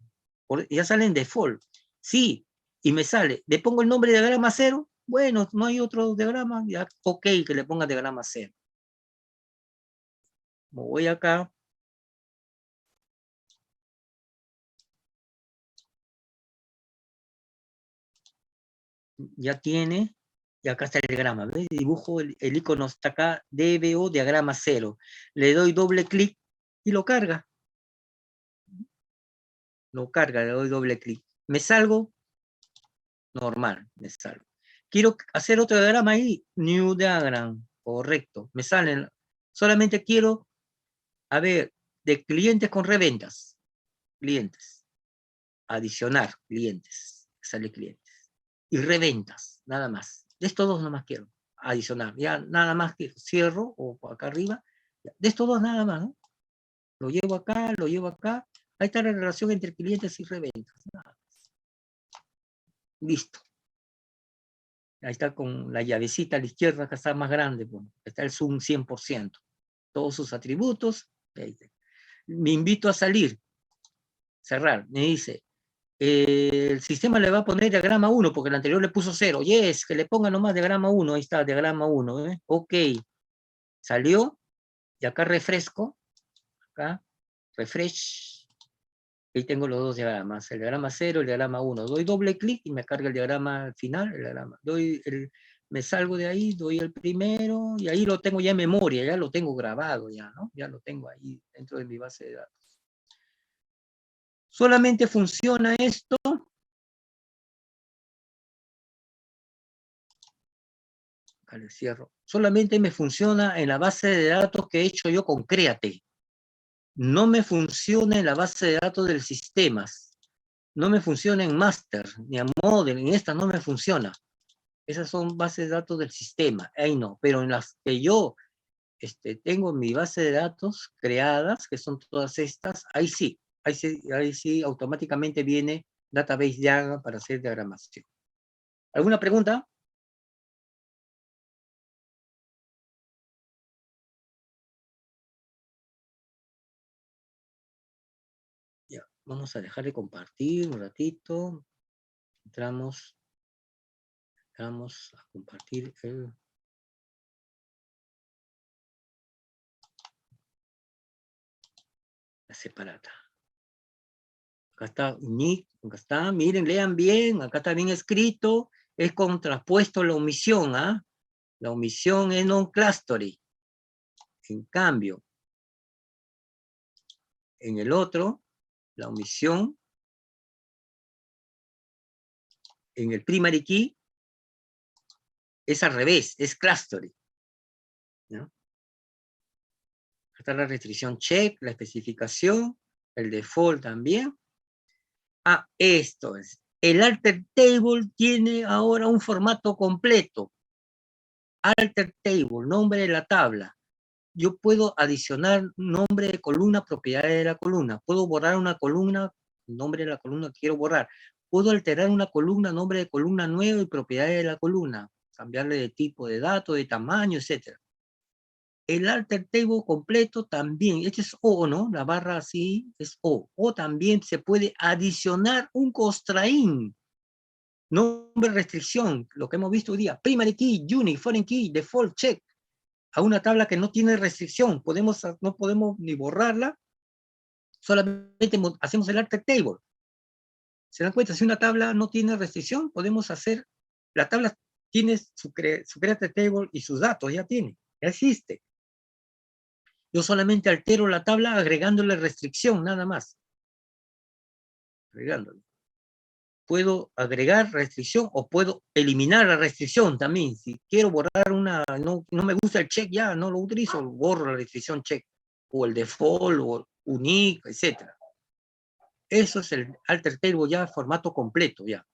Ya salen default. Sí. Y me sale, ¿le pongo el nombre de diagrama 0? Bueno, no hay otro diagrama. Ya, ok, que le ponga diagrama 0. Me voy acá. Ya tiene, y acá está el diagrama, ¿ves? Dibujo, el icono está acá, DBO, diagrama 0. Le doy doble clic y lo carga. Le doy doble clic. Me salgo, normal, me salgo. Quiero hacer otro diagrama ahí, New Diagram, correcto. Me salen, solamente quiero, a ver, de clientes con reventas, clientes, adicionar clientes, sale clientes. Y reventas, nada más. De estos dos nomás quiero adicionar. Ya nada más que cierro o acá arriba. De estos dos nada más, ¿no? Lo llevo acá, lo llevo acá. Ahí está la relación entre clientes y reventas. Listo. Ahí está con la llavecita a la izquierda, acá está más grande. Pues. Está el zoom 100%. Todos sus atributos. Me invito a salir. Cerrar. Me dice, el sistema le va a poner diagrama 1 porque el anterior le puso 0. Yes, que le ponga nomás diagrama 1. Ahí está, diagrama 1. ¿eh? Ok. Salió. Y acá refresco. Acá. Refresh. Ahí tengo los dos diagramas. El diagrama 0 y el diagrama 1. Doy doble clic y me carga el diagrama final. El diagrama. Me salgo de ahí, doy el primero. Y ahí lo tengo ya en memoria. Ya lo tengo grabado ya, ¿no? Ya lo tengo ahí dentro de mi base de datos. Solamente funciona esto. Acá le cierro. Solamente me funciona en la base de datos que he hecho yo con Create. No me funciona en la base de datos del sistemas. No me funciona en Master, ni en Model, en esta no me funciona. Esas son bases de datos del sistema, ahí no. Pero en las que yo tengo mi base de datos creadas, que son todas estas, ahí sí automáticamente viene Database Diagram para hacer diagramación. ¿Alguna pregunta? Ya, vamos a dejar de compartir un ratito. Entramos a compartir la separata. Acá está Nick, acá está, miren, lean bien, acá está bien escrito, es contrapuesto la omisión, ¿ah? La omisión es non-clustering. En cambio, en el otro, la omisión, en el primary key, es al revés, es clustering. ¿No? Acá está la restricción check, la especificación, el default también. Ah, esto es. El alter table tiene ahora un formato completo. Alter table, nombre de la tabla. Yo puedo adicionar nombre de columna, propiedades de la columna. Puedo borrar una columna, nombre de la columna que quiero borrar. Puedo alterar una columna, nombre de columna nueva y propiedades de la columna. Cambiarle de tipo de datos, de tamaño, etc. El alter table completo también. Este es O, ¿no? La barra así es O. O también se puede adicionar un constraint. Nombre restricción, lo que hemos visto hoy día. Primary key, unique, foreign key, default, check. A una tabla que no tiene restricción. No podemos ni borrarla, solamente hacemos el alter table. ¿Se dan cuenta? Si una tabla no tiene restricción, podemos hacer, la tabla tiene su create table y sus datos, ya existe. Yo solamente altero la tabla agregándole restricción, nada más. Agregándole. Puedo agregar restricción o puedo eliminar la restricción también. Si quiero borrar no me gusta el check ya, no lo utilizo, borro la restricción check, o el default, o unique, etc. Eso es el alter table ya formato completo ya.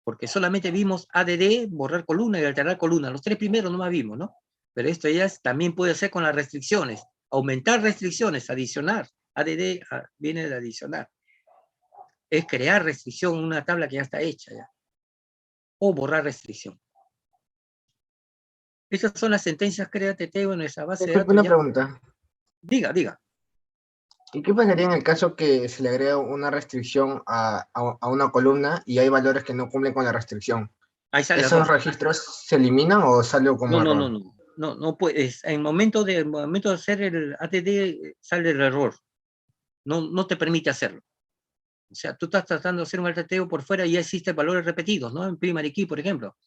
Porque solamente vimos ADD, borrar columna y alterar columna. Los tres primeros no más vimos, ¿no? Pero esto ya también puede ser con las restricciones. Aumentar restricciones, adicionar. ADD viene de adicionar. Es crear restricción en una tabla que ya está hecha ya. O borrar restricción. Estas son las sentencias créate table en esa base de Disculpe, datos una ya. pregunta. Diga. ¿Y qué pasaría en el caso que se le agrega una restricción a una columna y hay valores que no cumplen con la restricción? Ahí sale el ¿Esos error. registros se eliminan o sale como error? No puedes. En el momento de hacer el ADD sale el error. No te permite hacerlo. O sea, tú estás tratando de hacer un alter table por fuera y ya existen valores repetidos, ¿no? En primary key, por ejemplo.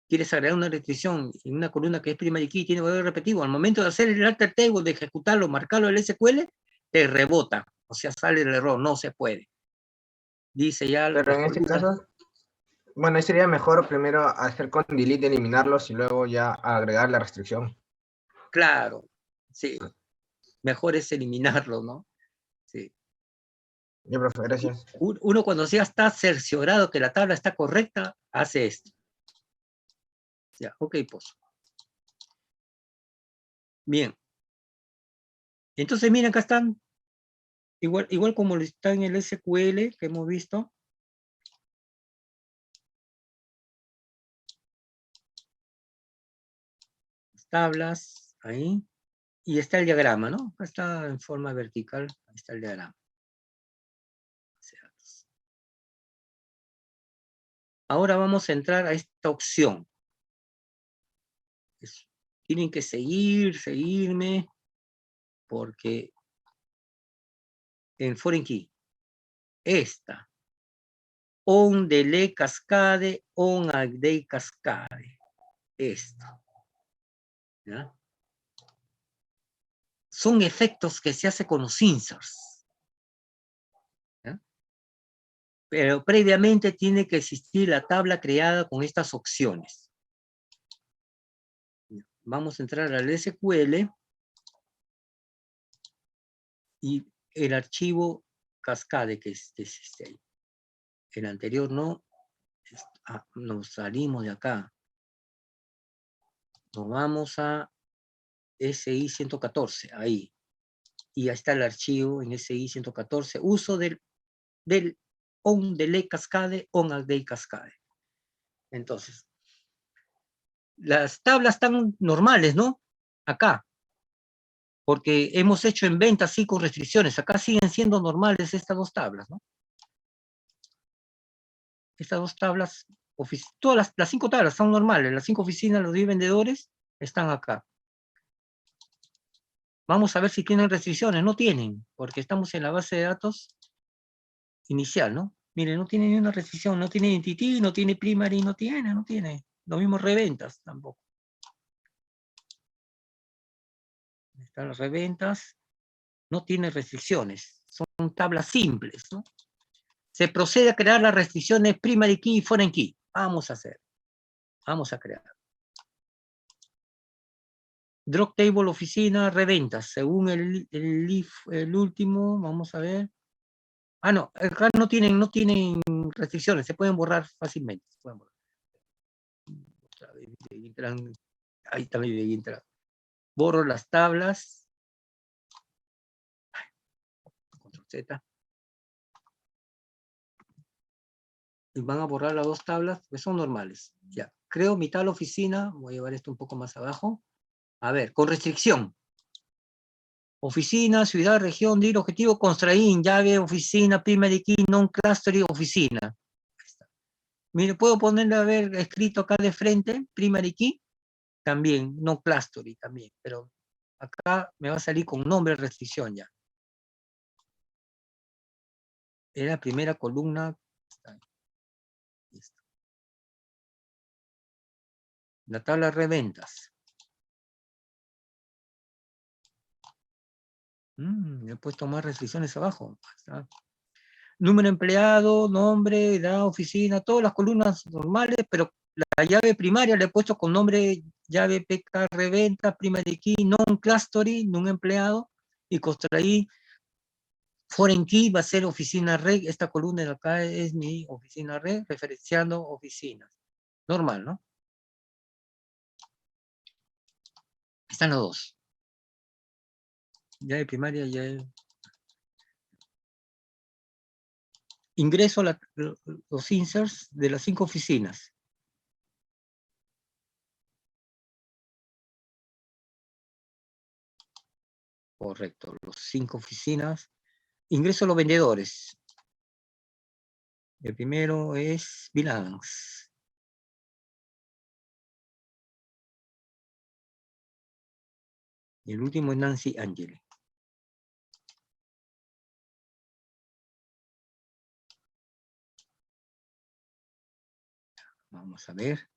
Quieres agregar una restricción en una columna que es primary key y tiene valores repetidos. Al momento de hacer el alter table, de ejecutarlo, marcarlo en el SQL, te rebota. O sea, sale el error, no se puede. Dice ya Pero las en este columnas. caso, bueno, ahí sería mejor primero hacer con delete, eliminarlos y luego ya agregar la restricción. Claro, sí. Mejor es eliminarlo, ¿no? Sí. Ya, profe, gracias. Uno cuando ya está cerciorado que la tabla está correcta, hace esto. Ya, ok, pues. Bien. Entonces, miren, acá están. Igual como está en el SQL que hemos visto. Tablas, ahí. Y está el diagrama, ¿no? Acá está en forma vertical. Ahí está el diagrama. Ahora vamos a entrar a esta opción. Tienen que seguirme, porque en foreign key, esta, on delay cascade, on update cascade, esto, ¿ya? Son efectos que se hace con los inserts, ¿ya? Pero previamente tiene que existir la tabla creada con estas opciones. Vamos a entrar al SQL y el archivo cascade que es este ahí. El anterior no. Nos salimos de acá. Nos vamos a SI 114, ahí. Y ahí está el archivo en SI 114. Uso del on delay cascade, on update cascade. Entonces, las tablas están normales, ¿no? Acá. Porque hemos hecho en venta así con restricciones. Acá siguen siendo normales estas dos tablas, ¿no? Estas dos tablas, todas las 5 tablas son normales. Las 5 oficinas, los 10 vendedores, están acá. Vamos a ver si tienen restricciones. No tienen, porque estamos en la base de datos inicial, ¿no? Miren, no tiene ni una restricción, no tiene entity, no tiene primary, no tiene. Lo mismo reventas tampoco. Están las reventas, no tiene restricciones. Son tablas simples, ¿no? Se procede a crear las restricciones primary key y foreign key. Vamos a crear. Drop table oficina, reventas. Según el último, vamos a ver. No, acá no tienen restricciones, se pueden borrar fácilmente. Se pueden borrar. Ahí también entra. Borro las tablas. Control Z. Y van a borrar las dos tablas, que son normales. Ya, creo mi tal oficina, voy a llevar esto un poco más abajo. A ver, con restricción. Oficina, ciudad, región, dir, objetivo, constrain, llave, oficina, primary key, non-clustering, oficina. Ahí está. Mire, puedo ponerle, a ver, escrito acá de frente, primary key, también, non-clustering también, pero acá me va a salir con nombre de restricción ya. Es la primera columna, La tabla de reventas. He puesto más restricciones abajo. Está. Número de empleado, nombre, edad, oficina, todas las columnas normales, pero la llave primaria le he puesto con nombre, llave PK, reventa, primary key, non clustering, non empleado, y construí foreign key va a ser oficina red, esta columna de acá es mi oficina red, referenciando oficinas. Normal, ¿no? Están los dos. Llave primaria, llave... Ingreso a los inserts de las 5 oficinas. Correcto, los 5 oficinas. Ingreso a los vendedores. El primero es Bilance. Y el último es Nancy Angeli. Vamos a ver.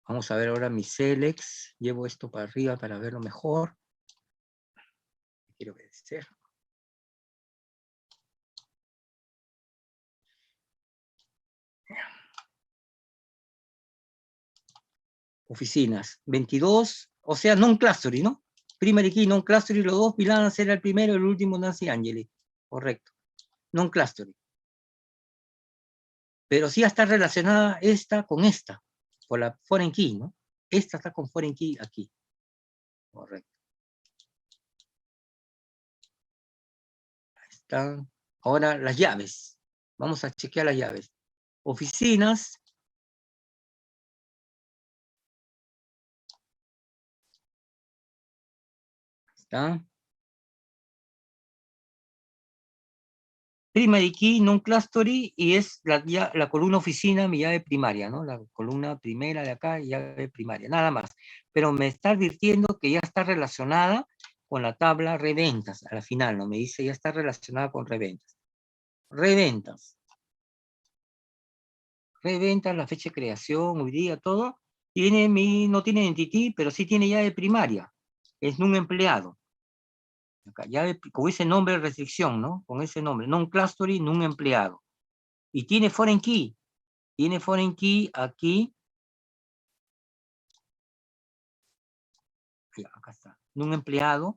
Vamos a ver ahora mi Selects. Llevo esto para arriba para verlo mejor. Quiero obedecer. Oficinas. 22, o sea, non-clustering, ¿no? Primary key, non-clustering, los dos, Bilance era el primero, el último Nancy Angeli. Correcto. Non-clustering. Pero sí está relacionada esta con esta, por la foreign key, ¿no? Esta está con foreign key aquí. Correcto. Ahí están. Ahora las llaves. Vamos a chequear las llaves. Oficinas. ¿Está? Primary key, non-clustering, y es la columna oficina, mi llave primaria, ¿no? La columna primera de acá, llave primaria, nada más. Pero me está advirtiendo que ya está relacionada con la tabla reventas, a la final, ¿no? Me dice ya está relacionada con reventas. Reventas. Reventas, la fecha de creación, hoy día, todo. No tiene entity, pero sí tiene llave primaria. Es un empleado. Acá, llave, con ese nombre de restricción, ¿no? Con ese nombre, non-clustering, un empleado. Y tiene foreign key. Tiene foreign key aquí. Acá está. Un empleado.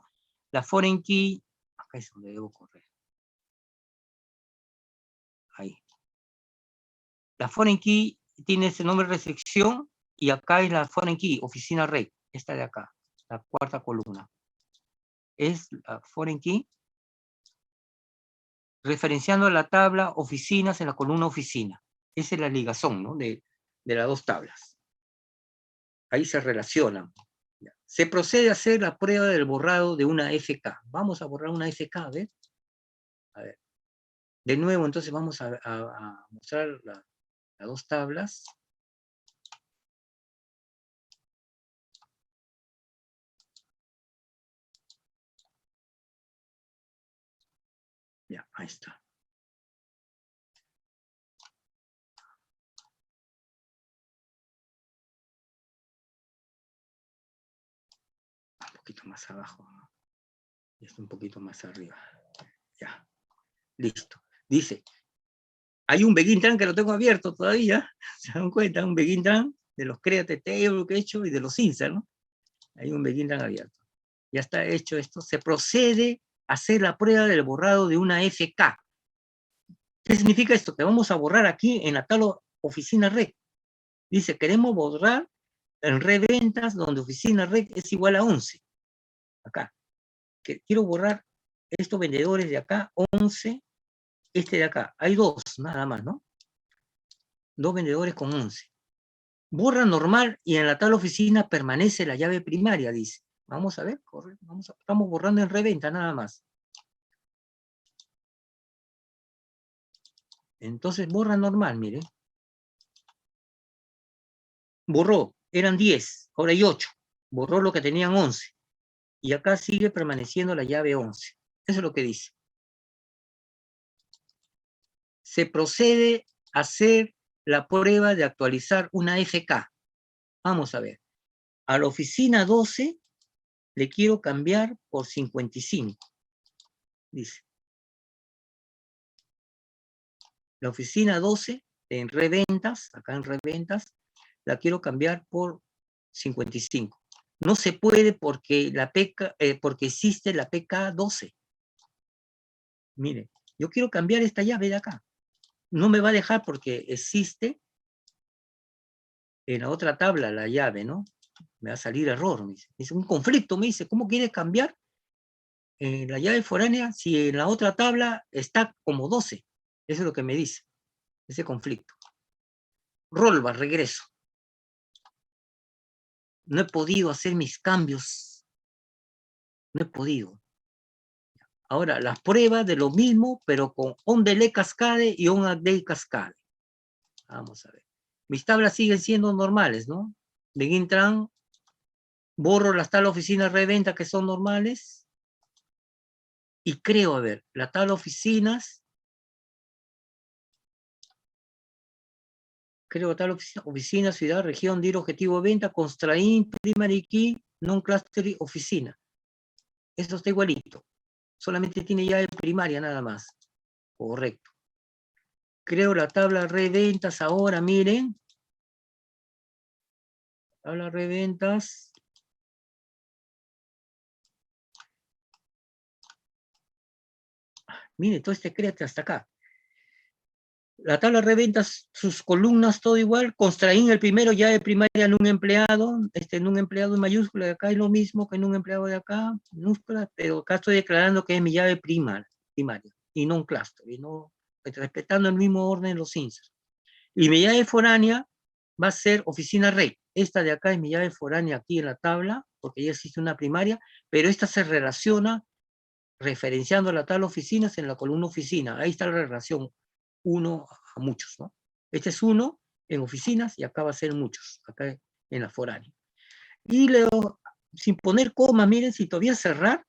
La foreign key. Acá es donde debo correr. Ahí. La foreign key tiene ese nombre de restricción. Y acá es la foreign key, oficina red. Esta de acá. La cuarta columna. Es la foreign key. Referenciando la tabla oficinas en la columna oficina. Esa es la ligazón, ¿no? De las dos tablas. Ahí se relacionan. Se procede a hacer la prueba del borrado de una FK. Vamos a borrar una FK, ¿ves? A ver. De nuevo, entonces vamos a mostrar las dos tablas. Ya, ahí está. Un poquito más abajo. Y esto un poquito más arriba. Ya. Listo. Dice, hay un Begin Tran que lo tengo abierto todavía. ¿Se dan cuenta? Un Begin Tran de los Create Table que he hecho y de los Insert, ¿no? Hay un Begin Tran abierto. Ya está hecho esto. Se procede a hacer la prueba del borrado de una FK. ¿Qué significa esto? Que vamos a borrar aquí en la tabla oficina red. Dice, queremos borrar en reventas donde oficina red es igual a 11. Acá. Quiero borrar estos vendedores de acá, 11, este de acá. Hay dos, nada más, ¿no? Dos vendedores con 11. Borra normal y en la tabla oficina permanece la llave primaria, dice. Vamos a ver, corre, estamos borrando en reventa nada más. Entonces borra normal, mire. Borró, eran 10, ahora hay 8. Borró lo que tenían 11. Y acá sigue permaneciendo la llave 11. Eso es lo que dice. Se procede a hacer la prueba de actualizar una FK. Vamos a ver. A la oficina 12 le quiero cambiar por 55. Dice. La oficina 12 en reventas, acá en reventas, la quiero cambiar por 55. No se puede porque, porque existe la PK 12. Mire, yo quiero cambiar esta llave de acá. No me va a dejar porque existe en la otra tabla la llave, ¿no? Me va a salir error, me dice. Es un conflicto, me dice. ¿Cómo quieres cambiar la llave foránea si en la otra tabla está como 12? Eso es lo que me dice, ese conflicto. Rollback, regreso. No he podido hacer mis cambios. No he podido. Ahora, las pruebas de lo mismo, pero con on-delay cascade y on-update cascade. Vamos a ver. Mis tablas siguen siendo normales, ¿no? Begin tran, borro las tablas oficinas reventa que son normales y creo, a ver, la tabla oficinas, creo tabla oficina, ciudad, región, dir, objetivo, venta, constraint, primary key, non-cluster, oficina. Esto está igualito. Solamente tiene llave primaria nada más. Correcto. Creo la tabla reventas ahora, miren. Tabla reventas. Miren, todo este créate hasta acá. La tabla de reventas, sus columnas, todo igual. Constraín el primero, llave primaria en un empleado. En un empleado en mayúscula, de acá es lo mismo que en un empleado de acá, minúscula, pero acá estoy declarando que es mi llave primaria y no un cluster, y no, respetando el mismo orden de los inserts. Y mi llave foránea va a ser oficina rey. Esta de acá es mi llave foránea aquí en la tabla, porque ya existe una primaria, pero esta se relaciona referenciando la tabla oficinas en la columna oficina. Ahí está la relación 1 a muchos, ¿no? Este es 1 en oficinas y acá va a ser muchos, acá en la foránea. Y luego, sin poner coma, miren, sin todavía cerrar,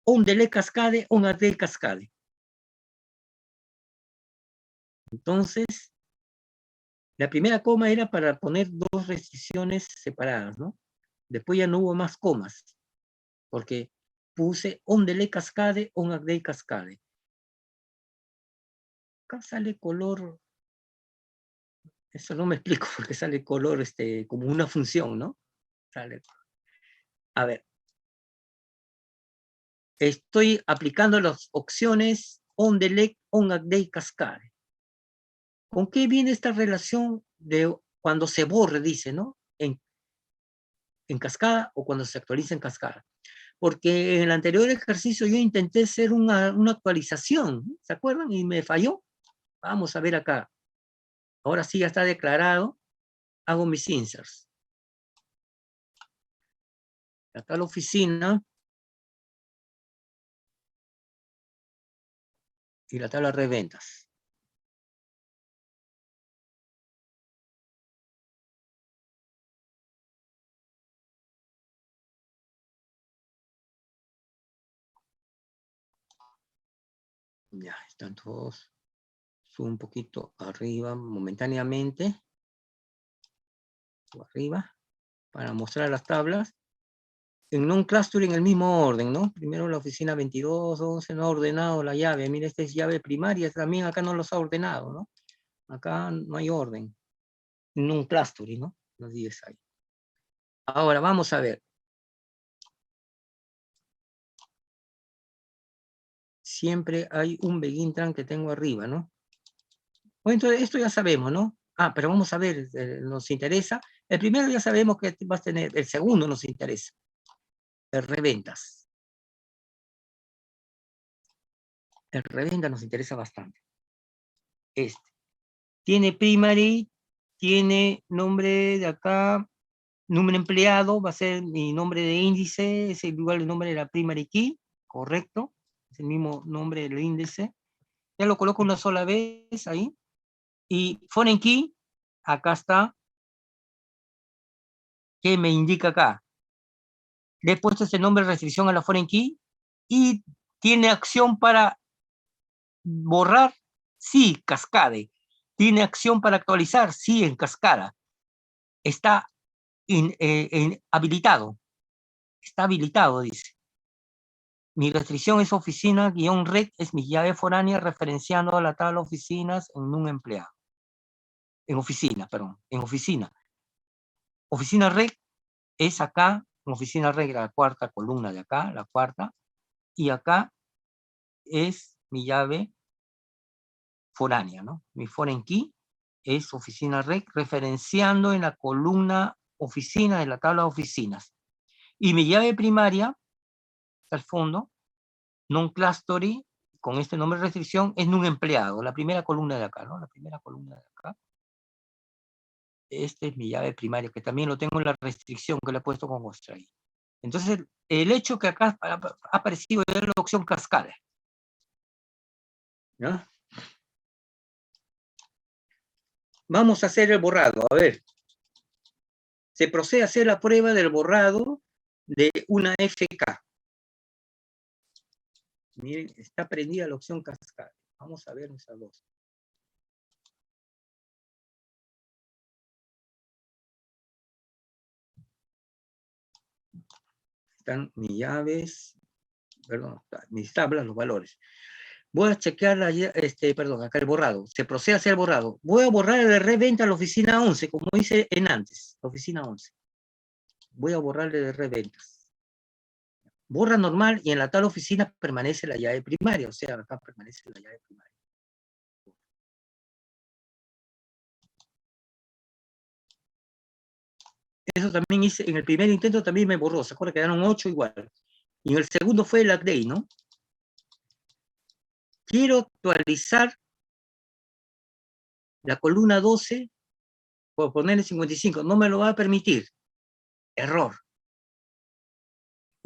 on delay cascade, on update cascade. Entonces, la primera coma era para poner dos restricciones separadas, ¿no? Después ya no hubo más comas, porque puse on delay cascade, on update cascade. Acá sale color, eso no me explico porque sale color como una función, ¿no? Sale. A ver. Estoy aplicando las opciones on delay, on update cascade. ¿Con qué viene esta relación de cuando se borre, dice, ¿no? En cascada o cuando se actualiza en cascada? Porque en el anterior ejercicio yo intenté hacer una actualización, ¿se acuerdan? Y me falló. Vamos a ver acá. Ahora sí ya está declarado. Hago mis inserts. Acá la oficina. Y la tabla de reventas. Ya, están todos. Subo un poquito arriba momentáneamente. Arriba. Para mostrar las tablas. En non-cluster en el mismo orden, ¿no? Primero la oficina 22, 11, no ha ordenado la llave. Mira, esta es llave primaria, también acá no los ha ordenado, ¿no? Acá no hay orden. Non-clustering, ¿no? Los 10 ahí. Ahora, vamos a ver. Siempre hay un begin tran que tengo arriba, ¿no? Bueno, entonces esto ya sabemos, ¿no? Ah, pero vamos a ver, nos interesa. El primero ya sabemos que vas a tener, el segundo nos interesa. El reventas. El reventa nos interesa bastante. Tiene primary, tiene nombre de acá, número empleado, va a ser mi nombre de índice, es igual el nombre de la primary key, correcto, es el mismo nombre del índice. Ya lo coloco una sola vez ahí. Y foreign key, acá está, que me indica acá. Le he puesto ese nombre de restricción a la foreign key y tiene acción para borrar, sí, cascade. ¿Tiene acción para actualizar? Sí, en cascada. Está habilitado. Está habilitado, dice. Mi restricción es oficina-rec, es mi llave foránea referenciando a la tabla oficinas en un empleado. En oficina, perdón, en oficina. Oficina rec es acá, en oficina rec la cuarta columna de acá, la cuarta, y acá es mi llave foránea, ¿no? Mi foreign key es oficina rec referenciando en la columna oficina de la tabla de oficinas. Y mi llave primaria, al fondo, non-clustery, con este nombre de restricción, es un empleado, la primera columna de acá, ¿no? La primera columna de acá. Esta es mi llave primaria, que también lo tengo en la restricción que le he puesto con constraint. Entonces, el hecho que acá ha aparecido es la opción cascada, ¿no? Vamos a hacer el borrado, a ver. Se procede a hacer la prueba del borrado de una FK. Miren, está prendida la opción cascada. Vamos a ver esas dos. Están mis llaves, perdón, mis tablas, los valores. Voy a chequear, acá el borrado. Se procede a hacer el borrado. Voy a borrar el de reventa a la oficina 11, como hice en antes, la oficina 11. Voy a borrarle de reventas. Borra normal y en la tal oficina permanece la llave primaria, o sea, acá permanece la llave primaria. Eso también hice, en el primer intento también me borró, ¿se acuerdan? Quedaron 8 igual. Y en el segundo fue el update, ¿no? Quiero actualizar la columna 12 por ponerle 55, no me lo va a permitir. Error.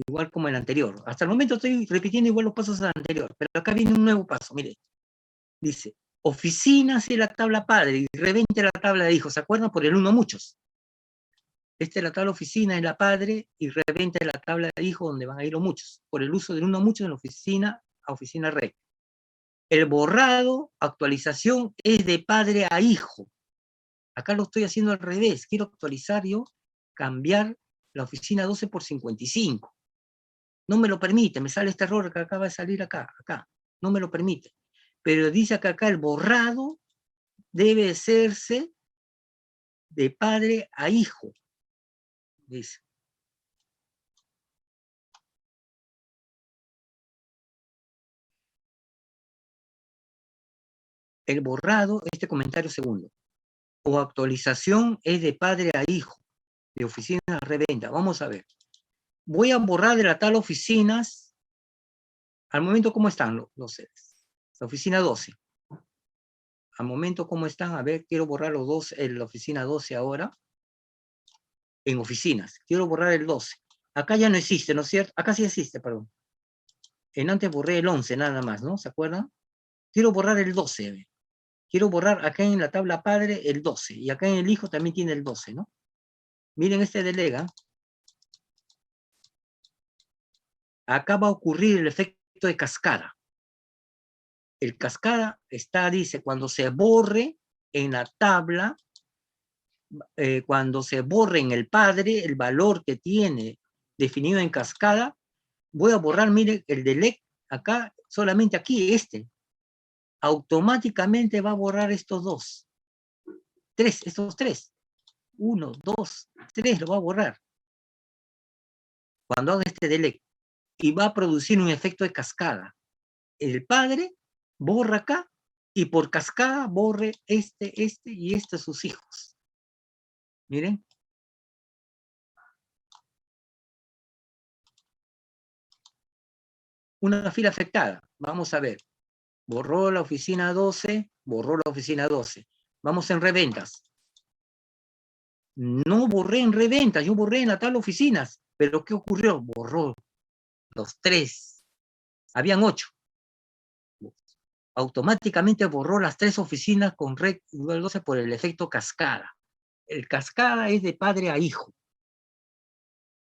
Igual como el anterior. Hasta el momento estoy repitiendo igual los pasos del anterior, pero acá viene un nuevo paso, mire. Dice, oficinas y la tabla padre, y revente la tabla de hijos, ¿se acuerdan? Por el uno muchos. Esta es la tabla oficina, es la padre, y revente la tabla de hijos donde van a ir los muchos, por el uso del uno muchos en la oficina a oficina red. El borrado, actualización, es de padre a hijo. Acá lo estoy haciendo al revés. Quiero actualizar yo, cambiar la oficina 12 por 55. No me lo permite, me sale este error que acaba de salir acá. No me lo permite. Pero dice que acá el borrado debe hacerse de padre a hijo. Dice. El borrado, este comentario segundo, o actualización es de padre a hijo, de oficina a reventa. Vamos a ver. Voy a borrar de la tal oficinas, al momento, ¿cómo están los seres? La oficina 12. Al momento, ¿cómo están? A ver, quiero borrar los dos en la oficina 12 ahora. En oficinas. Quiero borrar el 12. Acá ya no existe, ¿no es cierto? Acá sí existe, perdón. En antes borré el 11 nada más, ¿no? ¿Se acuerdan? Quiero borrar el 12. A ver. Quiero borrar acá en la tabla padre el 12. Y acá en el hijo también tiene el 12, ¿no? Miren este delega. Acá va a ocurrir el efecto de cascada. El cascada está, dice, cuando se borre en la tabla, cuando se borre en el padre el valor que tiene definido en cascada, voy a borrar, mire, el delete acá, solamente aquí, automáticamente va a borrar estos dos. Estos tres. 1, 2, 3, lo va a borrar. Cuando haga este delete. Y va a producir un efecto de cascada. El padre borra acá y por cascada borre este y sus hijos. Miren. Una fila afectada. Vamos a ver. Borró la oficina 12, borró la oficina 12. Vamos en reventas. No borré en reventas, yo borré en la tabla oficinas. Pero ¿qué ocurrió? Borró los 3. Habían 8. Automáticamente borró las 3 oficinas con red igual 12 por el efecto cascada. El cascada es de padre a hijo.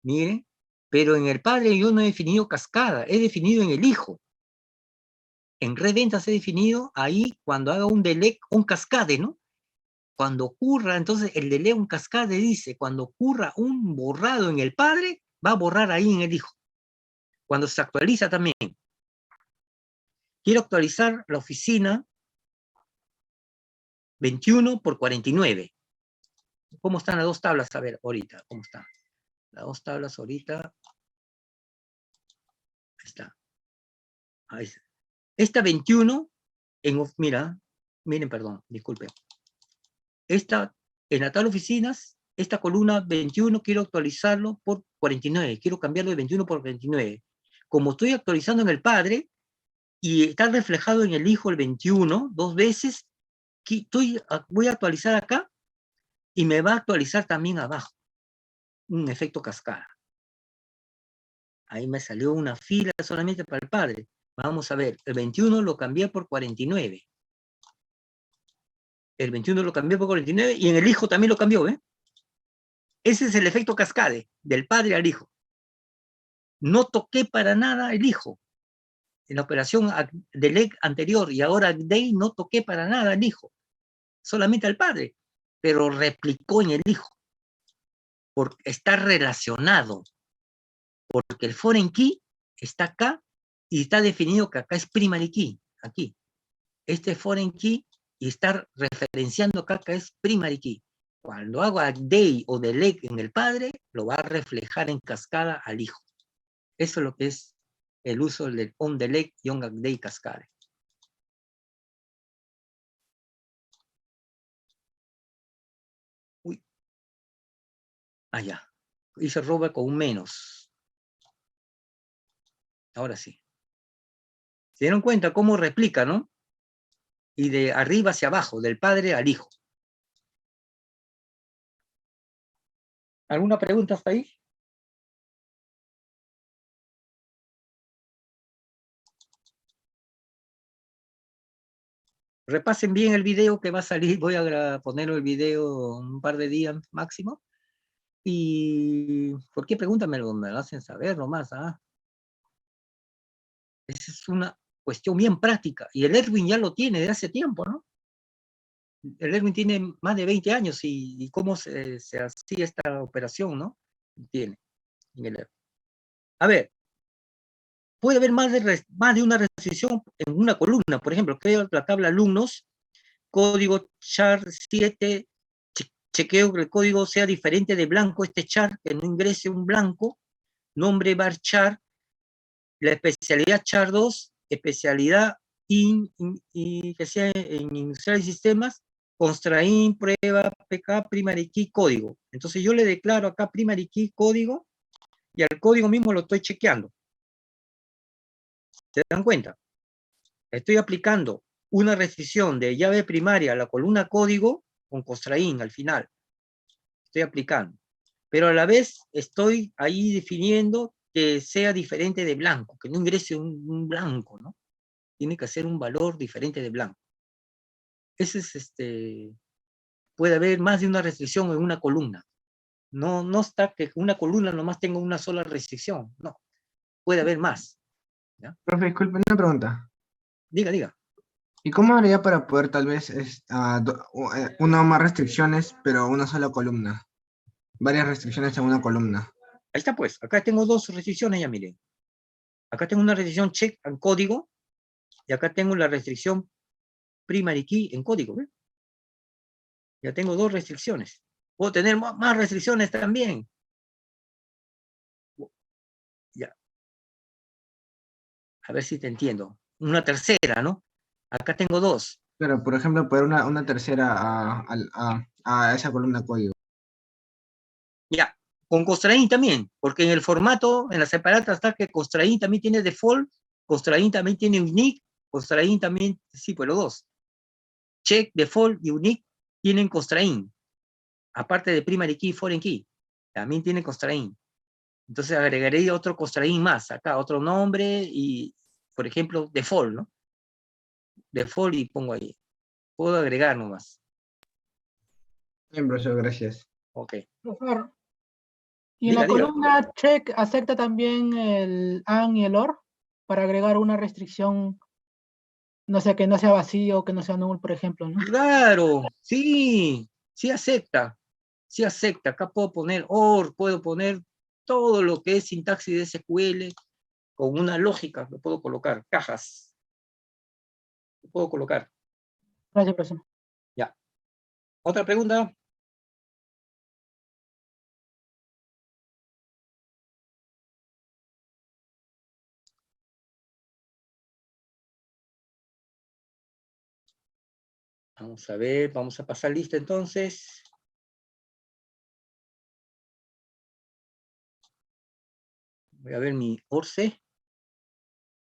Miren, pero en el padre yo no he definido cascada, he definido en el hijo. En reventas he definido ahí cuando haga un delete, un cascade, ¿no? Cuando ocurra, entonces el delete, un cascade dice, cuando ocurra un borrado en el padre, va a borrar ahí en el hijo. Cuando se actualiza también. Quiero actualizar la oficina 21 por 49. ¿Cómo están las dos tablas? A ver, ahorita, ¿cómo están? Las dos tablas ahorita. Ahí está. Ahí está. Esta 21, miren, perdón, disculpen. En la tabla oficinas, esta columna 21 quiero actualizarlo por 49. Quiero cambiarlo de 21 por 29. Como estoy actualizando en el padre y está reflejado en el hijo el 21 dos veces, voy a actualizar acá y me va a actualizar también abajo. Un efecto cascada. Ahí me salió una fila solamente para el padre. Vamos a ver, el 21 lo cambié por 49. El 21 lo cambié por 49 y en el hijo también lo cambió, ¿eh? Ese es el efecto cascade, del padre al hijo. No toqué para nada el hijo. En la operación delete anterior y ahora day no toqué para nada al hijo. Solamente al padre. Pero replicó en el hijo. Porque está relacionado. Porque el foreign key está acá y está definido que acá es primary key. Aquí. Este foreign key y estar referenciando acá que es primary key. Cuando hago day o delete en el padre, lo va a reflejar en cascada al hijo. Eso es lo que es el uso del onDelete y onUpdate cascade. Uy. Ya. Hice roba con un menos. Ahora sí. ¿Se dieron cuenta cómo replica, no? Y de arriba hacia abajo, del padre al hijo. ¿Alguna pregunta hasta ahí? Repasen bien el video que va a salir. Voy a poner el video un par de días máximo. Y cualquier pregunta me lo hacen saber nomás. Esa es una cuestión bien práctica. Y el Erwin ya lo tiene de hace tiempo, ¿no? El Erwin tiene más de 20 años y cómo se hacía esta operación, ¿no? Tiene. A ver, puede haber más de una restricción en una columna. Por ejemplo, creo la tabla alumnos, código char 7, chequeo que el código sea diferente de blanco, este char, que no ingrese un blanco, nombre var char, la especialidad char 2, especialidad que sea en industrial y sistemas, constrain, prueba, pk, primary key, código. Entonces yo le declaro acá primary key, código, y al código mismo lo estoy chequeando. ¿Se dan cuenta? Estoy aplicando una restricción de llave primaria a la columna código con constrain al final. Estoy aplicando. Pero a la vez estoy ahí definiendo que sea diferente de blanco, que no ingrese un blanco, ¿no? Tiene que ser un valor diferente de blanco. Ese es puede haber más de una restricción en una columna. No está que una columna nomás tenga una sola restricción, no. Puede haber más. ¿Ya? Profe, disculpe, una pregunta. Diga. ¿Y cómo haría para poder tal vez una o más restricciones, pero una sola columna? Varias restricciones en una columna. Ahí está pues, acá tengo dos restricciones, ya miren. Acá tengo una restricción check en código, y acá tengo la restricción primary key en código, ¿ves? Ya tengo dos restricciones. Puedo tener más restricciones también. Ya. A ver si te entiendo. Una tercera, ¿no? Acá tengo dos. Pero, por ejemplo, poner una tercera a esa columna código. Ya. Con constraint también, porque en el formato, en la separata está que constraint también tiene default, constraint también tiene unique, constraint también, sí, pues los dos. Check, default y unique tienen constraint. Aparte de primary key y foreign key, también tiene constraint. Entonces agregaré otro constraint más, acá otro nombre y, por ejemplo, default, ¿no? Default y pongo ahí. Puedo agregar nomás. Bien, profesor, gracias. Ok. Profesor, y en Diga. la columna check acepta también el AND y el OR para agregar una restricción No sé, que no sea vacío, que no sea null, por ejemplo, ¿no? Claro, sí, sí acepta, sí acepta. Acá puedo poner OR, puedo poner todo lo que es sintaxis de SQL con una lógica, lo puedo colocar, cajas, lo puedo colocar. Gracias, profesor. Ya. ¿Otra pregunta? Vamos a ver, vamos a pasar lista entonces. Voy a ver mi ORCE.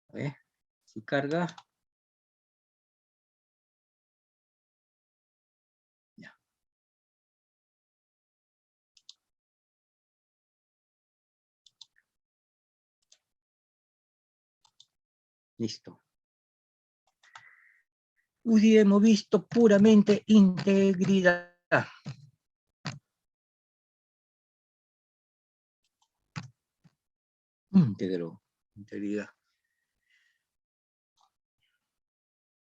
A ver si carga. Ya. Listo. Hoy hemos visto puramente integridad. Íntegro, integridad.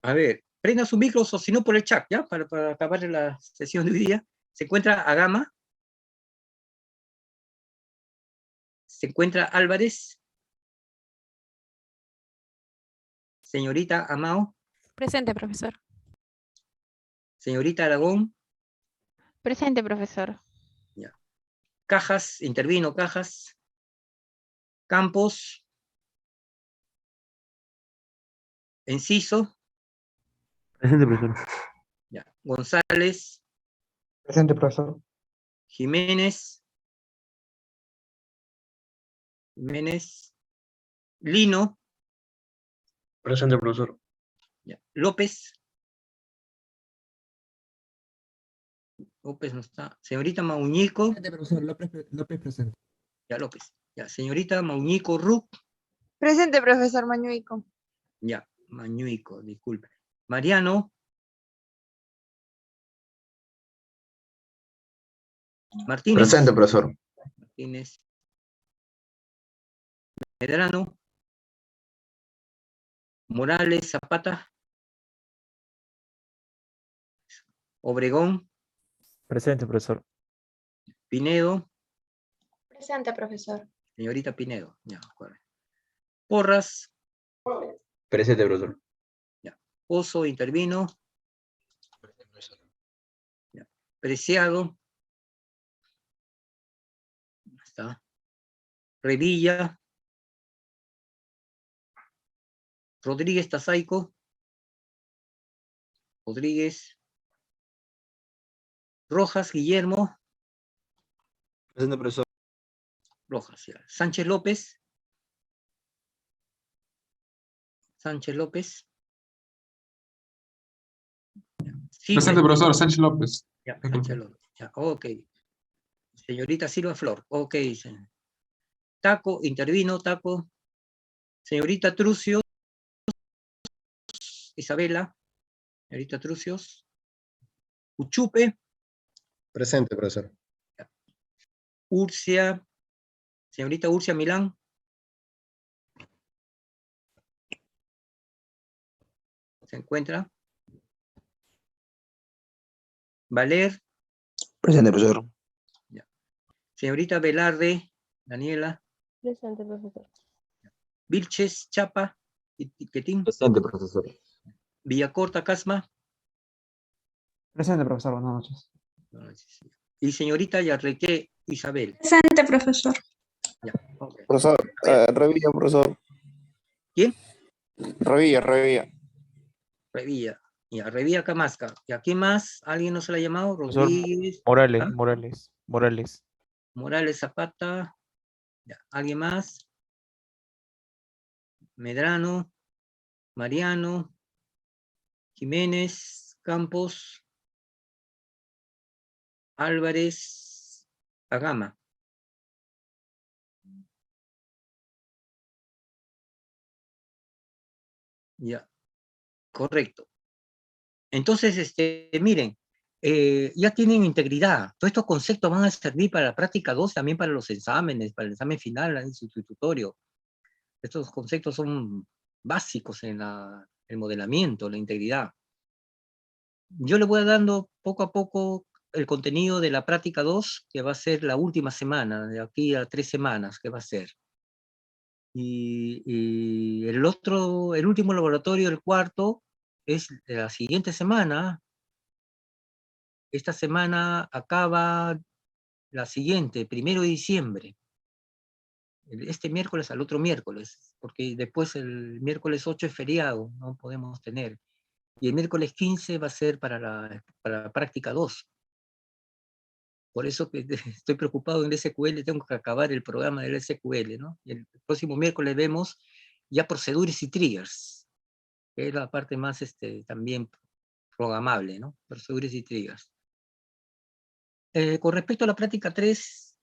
A ver, prenda su micro, o si no por el chat, ¿ya? Para acabar la sesión de hoy día. Se encuentra Agama. Se encuentra Álvarez. Señorita Amao. Presente, profesor. Señorita Aragón. Presente, profesor. Ya. Cajas, intervino Cajas. Campos. Enciso. Presente, profesor. Ya. González. Presente, profesor. Jiménez. Jiménez. Lino. Presente, profesor. Ya. López. López no está. Señorita Mauñico. Presente, profesor. López presente. Ya, López. Ya, señorita Mauñico Ruc. Presente, profesor Mañuico. Ya, Mañuico, disculpe. Mariano. Martínez. Presente, profesor. Martínez. Medrano. Morales, Zapata. Obregón. Presente, profesor. Pinedo. Presente, profesor. Señorita Pinedo. Ya, acuerdo. Porras. Presente, profesor. Pozo, intervino. Ya. Preciado. Ahí está. Revilla. Rodríguez Tazaico. Rodríguez. Rojas Guillermo. Presente, profesor. Rojas, ya. Sánchez López. Sánchez López. Silva. Presente, profesor Sánchez López. Ya, Disculpe. Sánchez López. Ya, ok. Señorita Silva Flor. Ok. Taco, intervino, Taco. Señorita Trucios. Isabela. Señorita Trucios. Uchupe. Presente, profesor. Urcia. Señorita Urcia Milán. ¿Se encuentra? Valer. Presente, profesor. Señorita Velarde. Daniela. Presente, profesor. Vilches Chapa. Etiquetín. Presente, profesor. Villacorta Casma. Presente, profesor. Buenas noches. Y señorita Yarreque Isabel. Presente, profesor. Ya, ok. Profesor, revilla, profesor. ¿Quién? Revilla. Revilla. Ya, Revilla Camasca. ¿Y aquí más? ¿Alguien no se la ha llamado? Profesor Rodríguez. Morales, ¿Ah? Morales. Morales Zapata. Ya, ¿alguien más? Medrano. Mariano. Jiménez. Campos. Álvarez. Agama. Ya, correcto. Entonces, miren, ya tienen integridad. Todos estos conceptos van a servir para la práctica 2, también para los exámenes, para el examen final, en sustitutorio. Estos conceptos son básicos en el modelamiento, la integridad. Yo le voy dando poco a poco el contenido de la práctica 2, que va a ser la última semana, de aquí a 3 semanas, que va a ser. Y el último laboratorio, el cuarto, es de la siguiente semana. Esta semana acaba la siguiente, 1 de diciembre. Este miércoles al otro miércoles, porque después el miércoles 8 es feriado, no podemos tener. Y el miércoles 15 va a ser para la práctica 2. Por eso que estoy preocupado en el SQL, tengo que acabar el programa del SQL, ¿no? Y el próximo miércoles vemos ya proceduras y triggers, que es la parte más también programable, ¿no? Proceduras y triggers. Con respecto a la práctica 3,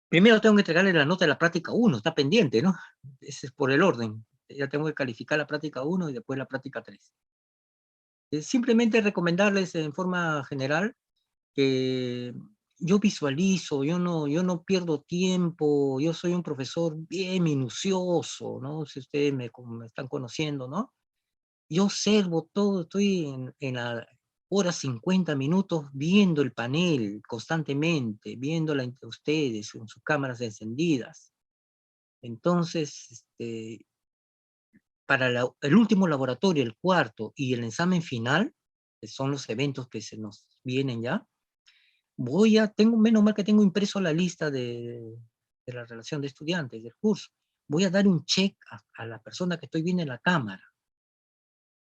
primero tengo que entregarle la nota de la práctica 1, está pendiente, ¿no? Ese es por el orden. Ya tengo que calificar la práctica 1 y después la práctica 3. Simplemente recomendarles en forma general que yo visualizo, yo no pierdo tiempo, yo soy un profesor bien minucioso, ¿no? Si ustedes me están conociendo, ¿no? Yo observo todo, estoy en la hora 50 minutos viendo el panel constantemente, viéndola entre ustedes con sus cámaras encendidas. Entonces, para el último laboratorio, el cuarto, y el examen final, que son los eventos que se nos vienen ya, menos mal que tengo impreso la lista de la relación de estudiantes del curso. Voy a dar un check a la persona que estoy viendo en la cámara,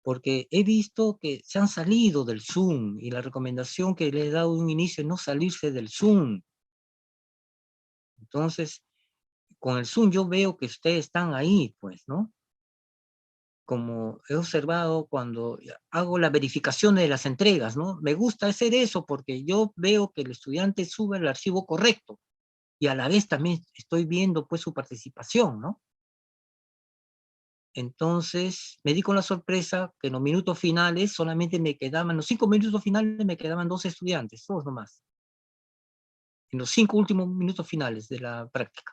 porque he visto que se han salido del Zoom, y la recomendación que les he dado de un inicio es no salirse del Zoom. Entonces, con el Zoom yo veo que ustedes están ahí, pues, ¿no? Como he observado cuando hago la verificación de las entregas, ¿no? Me gusta hacer eso porque yo veo que el estudiante sube el archivo correcto y a la vez también estoy viendo pues su participación, ¿no? Entonces me di con la sorpresa que en los minutos finales solamente me quedaban, en los 5 minutos finales me quedaban 2 estudiantes, 2 nomás. En los 5 últimos minutos finales de la práctica.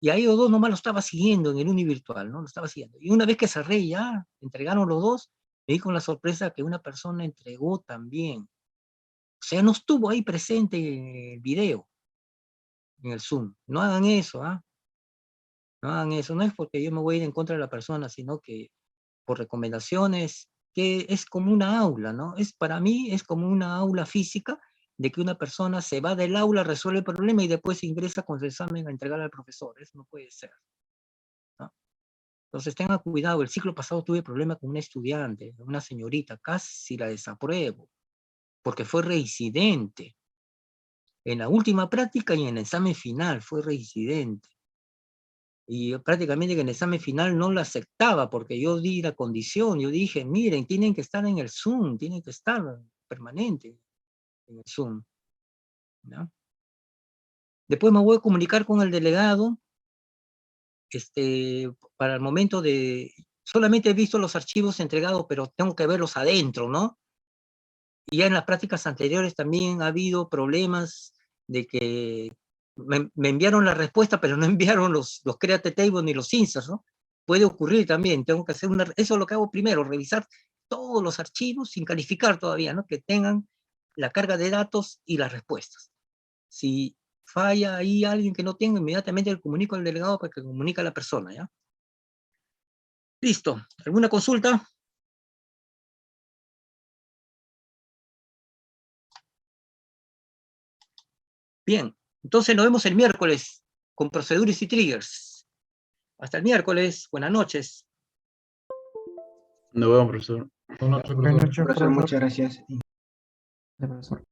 Y a ellos 2 nomás lo estaba siguiendo en el uni virtual, ¿no? Lo estaba siguiendo. Y una vez que cerré ya, entregaron los 2, me di con la sorpresa que una persona entregó también. O sea, no estuvo ahí presente en el video, en el Zoom. No hagan eso, ¿ah? No hagan eso. No es porque yo me voy a ir en contra de la persona, sino que por recomendaciones, que es como una aula, ¿no? Para mí es como una aula física, de que una persona se va del aula, resuelve el problema y después ingresa con su examen a entregar al profesor. Eso no puede ser, ¿no? Entonces tengan cuidado. El ciclo pasado tuve problema con una estudiante, una señorita, casi la desapruebo, porque fue reincidente. En la última práctica y en el examen final fue reincidente. Y prácticamente que en el examen final no lo aceptaba, porque yo di la condición, yo dije, miren, tienen que estar en el Zoom, tienen que estar permanente en el Zoom, ¿no? Después me voy a comunicar con el delegado, para el momento de, solamente he visto los archivos entregados, pero tengo que verlos adentro, ¿no? Y ya en las prácticas anteriores también ha habido problemas de que me enviaron la respuesta, pero no enviaron los create tables ni los inserts, ¿no? Puede ocurrir también, tengo que hacer eso es lo que hago primero, revisar todos los archivos sin calificar todavía, ¿no? Que tengan la carga de datos y las respuestas. Si falla ahí alguien que no tenga, inmediatamente le comunico al delegado para que comunique a la persona, ¿ya? Listo. ¿Alguna consulta? Bien. Entonces nos vemos el miércoles con proceduras y triggers. Hasta el miércoles. Buenas noches. Nos vemos, profesor. Profesor, muchas gracias. Profesor.